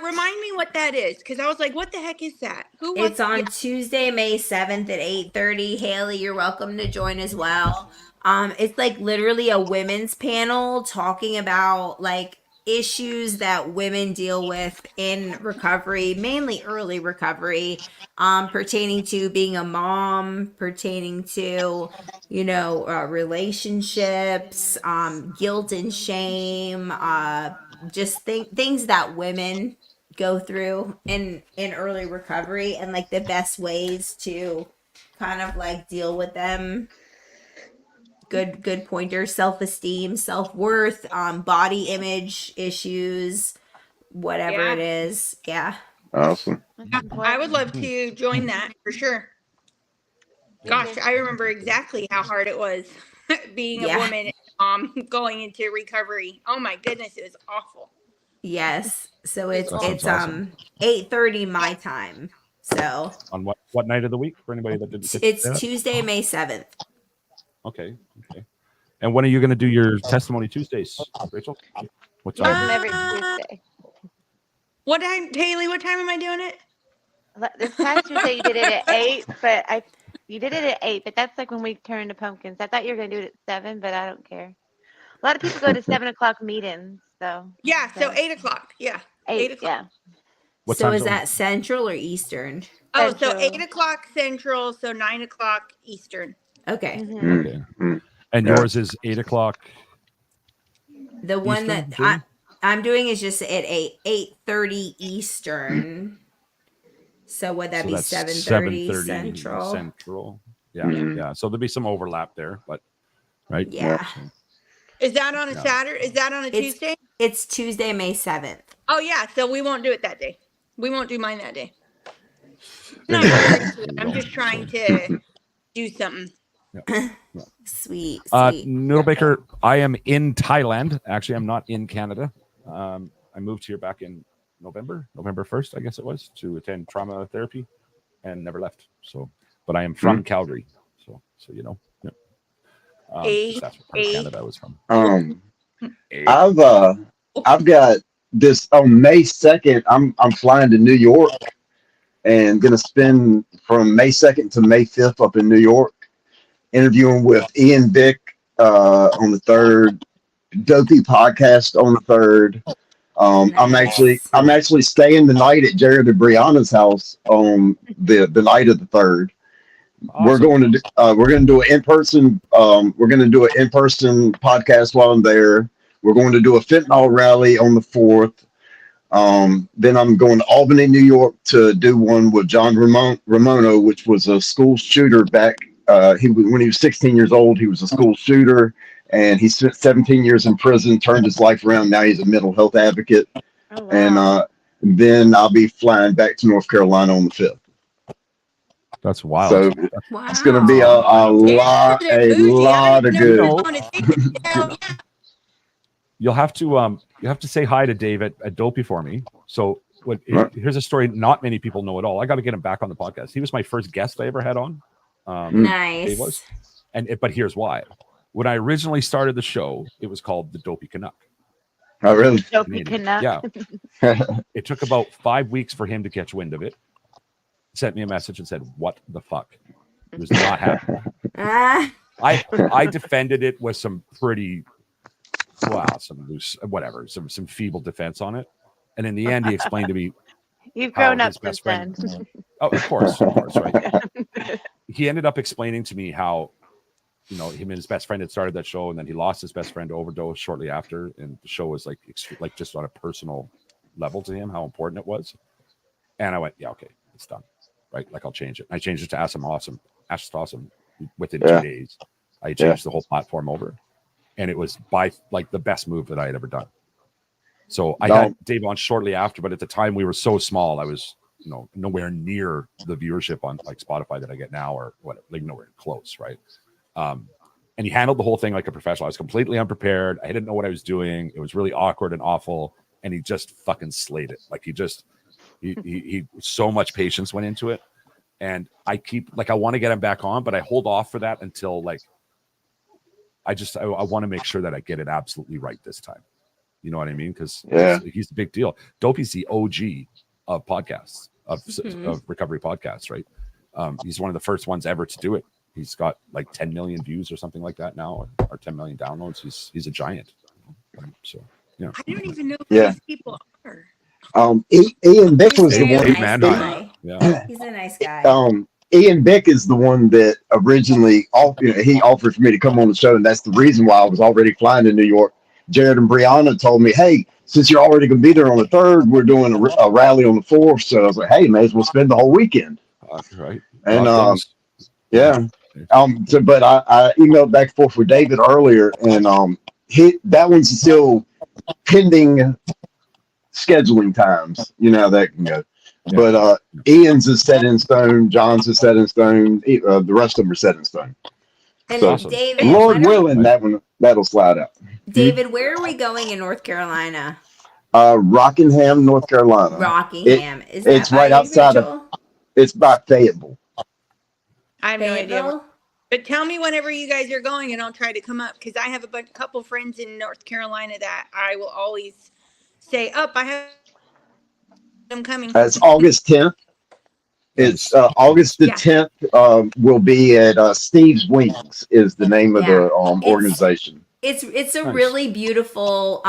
Remind me what that is, because I was like, what the heck is that? Who was It's on Tuesday, May 7th at 8:30. Haley, you're welcome to join as well. It's like literally a women's panel talking about like issues that women deal with in recovery, mainly early recovery, pertaining to being a mom, pertaining to, relationships, guilt and shame, just things that women go through in early recovery, and like the best ways to kind of like deal with them. Good pointer. Self-esteem, self-worth, body image issues, whatever Yeah. it is. Yeah. Awesome. I would love to join that for sure. Gosh, I remember exactly how hard it was being Yeah. a woman going into recovery. Oh my goodness, it was awful. Yes. So it's That's awesome. 8:30 my time. So On what night of the week for anybody that didn't? it's that? Tuesday, May 7th. Okay. And when are you going to do your testimony Tuesdays, Rachel? What You have time? them every Tuesday. What time, Haley? What time am I doing it? This past Tuesday you did it at 8, but you did it at 8, but that's like when we turned to pumpkins. I thought you were gonna do it at 7, but I don't care. A lot of people go to 7:00 meetings, so Yeah, so 8:00. Yeah. 8 o'clock. yeah. What So time is zone? that Central or Eastern? Oh, so Central. 8:00 Central, so 9:00 Eastern. Okay. Mhm. Okay. Mm. And Yeah. yours is 8:00 The one Eastern, that Jamie? I'm doing is just at 8:30 Eastern. So would that So be that's 7:30 7:30 Central? Central. Yeah, Mhm. yeah. So there'll be some overlap there, but right. Yeah. So, Is that on a Yeah. Saturday? Is that on a It's- Tuesday? It's Tuesday, May 7th. Oh yeah, so we won't do it that day. We won't do mine that day. there Not you go. really. There you I'm go. just trying So, to do something. Sweet. Noodle Baker, I am in Thailand. Actually, I'm not in Canada. I moved here back in November 1st, I guess it was, to attend trauma therapy, and never left. So, but I am from Calgary. So you know, yeah. That's what part of Canada I was from. I've got this on May 2nd. I'm flying to New York and gonna spend from May 2nd to May 5th up in New York, interviewing with Ian Vick on the 3rd, Dopey Podcast on the 3rd. I'm actually staying the night at Jared and Brianna's house on the night of the 3rd. Awesome. We're going to do an in-person podcast while I'm there. We're going to do a fentanyl rally on the 4th. Then I'm going to Albany, New York to do one with John Ramono, which was a school shooter back. When he was 16 years old, he was a school shooter, and he spent 17 years in prison, turned his life around. Now he's a mental health advocate. Oh, wow. And then I'll be flying back to North Carolina on the 5th. That's wild. So Wow. it's going to be a lot of good. You'll have to say hi to Dave at Dopey for me. So here's a story not many people know at all. I got to get him back on the podcast. He was my first guest I ever had on. Nice. Dave was. But here's why. When I originally started the show, it was called the Dopey Canuck. Oh, really? Dopey Canuck. Yeah. It took about 5 weeks for him to catch wind of it. Sent me a message and said, "What the fuck?" It was not happening. I defended it with some pretty some loose whatever, some feeble defense on it. And in the end he explained to me You've grown up his since best then. friend, of course, right? He ended up explaining to me how, him and his best friend had started that show, and then he lost his best friend to overdose shortly after, and the show was like just on a personal level to him, how important it was. And I went, yeah, okay, it's done, right? Like, I'll change it. I changed it to Ask Awesome within 2 days. I changed the whole platform over, and it was by the best move that I had ever done. So I had Dave on shortly after, but at the time we were so small, I was nowhere near the viewership on like Spotify that I get now, or whatever, like nowhere close, right? And he handled the whole thing like a professional. I was completely unprepared. I didn't know what I was doing. It was really awkward and awful, and he just fucking slayed it. Like he so much patience went into it, and I want to get him back on, but I hold off for that until I want to make sure that I get it absolutely right this time. You know what I mean? Because he's a big deal. Dopey's the OG of podcasts, of recovery podcasts, right? He's one of the first ones ever to do it. He's got like 10 million views or something like that now, or 10 million downloads. He's a giant. So yeah. I don't even know who these people are. Ian Bick was the one. Yeah. He's a nice guy. Ian Bick is the one that originally he offered for me to come on the show, and that's the reason why I was already flying to New York. Jared and Brianna told me, "Hey, since you're already going to be there on the 3rd, we're doing a rally on the 4th." So I was like, "Hey, may as well spend the whole weekend." Right. And but I emailed back and forth with David earlier, and that one's still pending scheduling times. You know how that can go. Yeah. But Ian's is set in stone. John's is set in stone. The rest of them are set in stone. And so, David, Lord willing, that'll slide out. David, where are we going in North Carolina? Rockingham, North Carolina. Rockingham. It's right outside of. It's by Fayetteville. I have no idea. But tell me whenever you guys are going, and I'll try to come up, because I have a couple friends in North Carolina that I will always say, I have them coming. It's August 10th. It's August the 10th. Will be at Steve's Wings is the name of the organization. It's a nice. really beautiful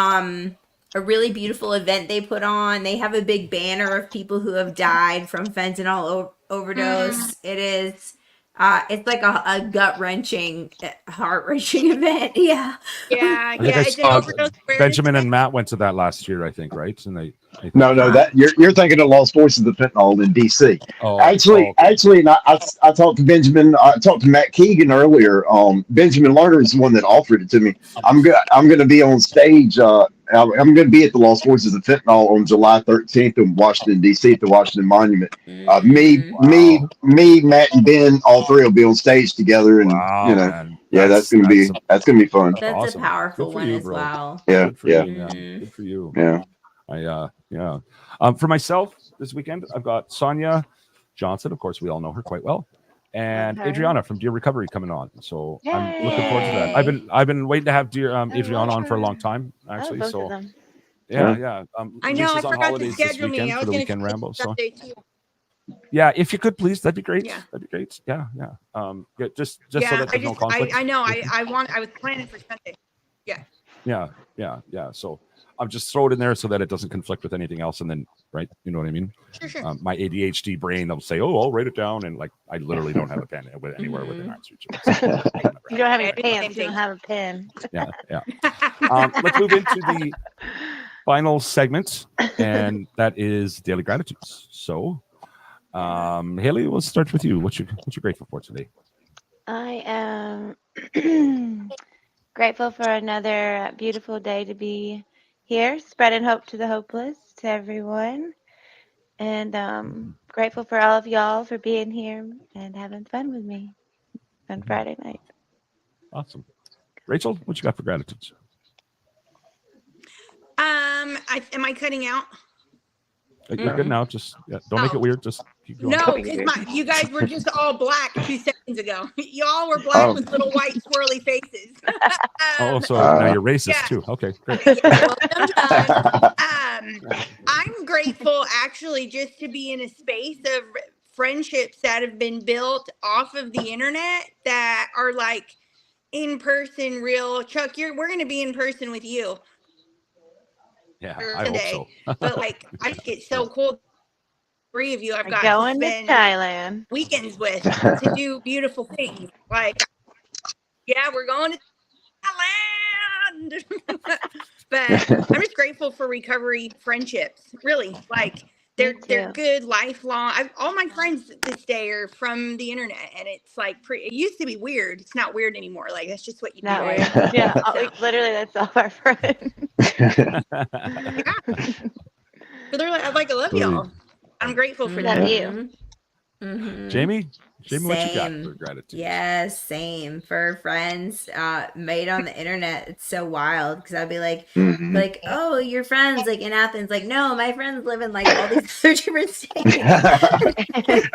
event they put on. They have a big banner of people who have died from fentanyl overdose. Mm-hmm. It is It's like a gut wrenching, heart wrenching event. Yeah. Yeah, I think I it's an saw overdose awareness Benjamin and event. Matt went to that last year, I think, right? And they No, that you're thinking of Lost Voices of Fentanyl in DC. okay. Actually, and I talked to Benjamin. I talked to Matt Keegan earlier. Benjamin Lerner is the one that offered it to me. I'm going to be on stage. I'm going to be at the Lost Voices of Fentanyl on July 13th in Washington D.C. at the Washington Monument. Me, Matt, and Ben, all three will be on stage together, and man. that's going to be fun. That's awesome. a powerful Good for one you, as bro. well. Yeah, Good for you, man. Good for you. Yeah. For myself this weekend, I've got Sonia Johnson. Of course, we all know her quite well, and Okay. Adriana from Dear Recovery coming on. So I'm Yay. looking forward to that. I've been waiting to have Dear Adriana love on for a her. long time, actually. Both So of them. yeah. I know. I Lisa's on forgot to holidays this schedule me. weekend I for was the going weekend to ramble. So Sunday too. yeah, if you could please, that'd be great. Yeah. That'd be great. Yeah. Just so that there's no conflict. I know. I was planning for Sunday. Yeah. So I'm just throw it in there so that it doesn't conflict with anything else, and then right, you know what I mean? Sure. My ADHD brain will say, "Oh, I'll write it down," and like I literally don't have a pen anywhere within that reach. You don't have any Okay, pants. You same don't have a pen. Yeah. Let's move into the final segment, and that is daily gratitudes. So, Haley, let's start with you. What you grateful for today? I am grateful for another beautiful day to be here, spreading hope to the hopeless, to everyone. And grateful for all of y'all for being here and having fun with me on Friday night. Awesome. Rachel, what you got for gratitudes? Am I cutting out? You're good now. Just don't make it weird. Just keep going. No, because you guys were just all black 2 seconds ago. Y'all were black with little white swirly faces. So now you're racist too. Okay, great. I'm grateful actually just to be in a space of friendships that have been built off of the internet that are like in person, real. Chuck, we're going to be in person with you. Yeah, I hope so. But like, I just get so cool. 3 of you I've got going to to spend Thailand weekends with to do beautiful things. Like, yeah, we're going to Thailand. But I'm just grateful for recovery friendships. Really, like they're good, lifelong. All my friends this day are from the internet, and it's like it used to be weird. It's not weird anymore. Like that's just what you do. Not weird. Yeah, literally, that's all our friends. So they're like, I love y'all. I'm grateful for Love that. you. Jamie, what you got Same. for gratitude? Yes, same for friends made on the internet. It's so wild because I'd be like, oh, your friends like in Athens. Like, no, my friends live in like all these other different states.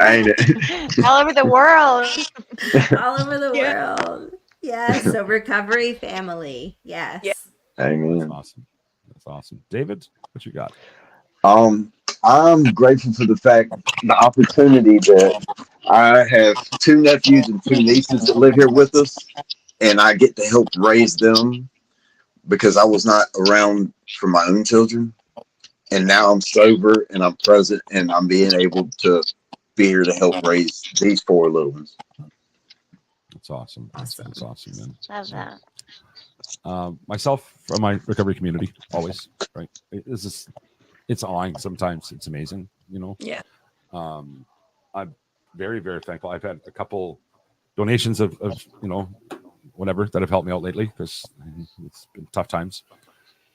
Ain't it? All over the world. All over the world. Yes. So recovery family. Yes. Yeah. Amen. That's awesome. David, what you got? I'm grateful for the opportunity that I have 2 nephews and 2 nieces that live here with us, and I get to help raise them because I was not around for my own children. And now I'm sober and I'm present and I'm being able to be here to help raise these 4 little ones. That's awesome. That's awesome, man. Love that. Myself from my recovery community, always, right? It's awing sometimes. It's amazing, you know? Yeah. I'm very, very thankful. I've had a couple donations of whatever that have helped me out lately because it's been tough times.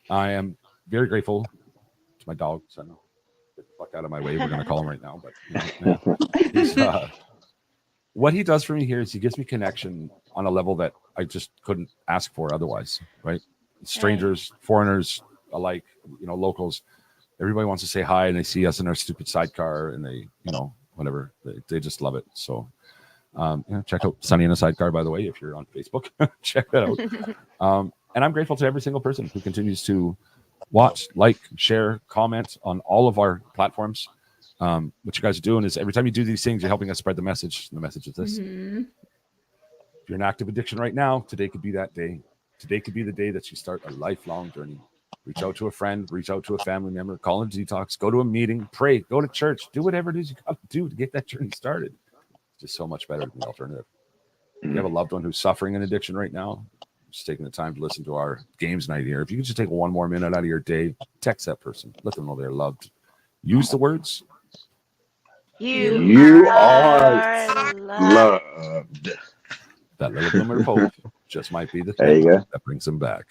I am very grateful to my dog, son. Get the fuck out of my way. We're going to call him right now. But what he does for me here is he gives me connection on a level that I just couldn't ask for otherwise, right? Strangers, foreigners alike, locals. Everybody wants to say hi and they see us in our stupid sidecar and they, whatever. They just love it. So check out Sunny in a Sidecar, by the way, if you're on Facebook. Check that out. And I'm grateful to every single person who continues to watch, like, share, comment on all of our platforms. What you guys are doing is every time you do these things, you're helping us spread the message. The message is this. If you're in active addiction right now, today could be that day. Today could be the day that you start a lifelong journey. Reach out to a friend, reach out to a family member, call a detox, go to a meeting, pray, go to church, do whatever it is you got to do to get that journey started. just so much better than the alternative. If you have a loved one who's suffering an addiction right now, just taking the time to listen to our games night here. If you could just take 1 more minute out of your day, text that person, let them know they're loved. Use the words. You are loved. That little glimmer of hope just might be the There you thing go. that brings them back.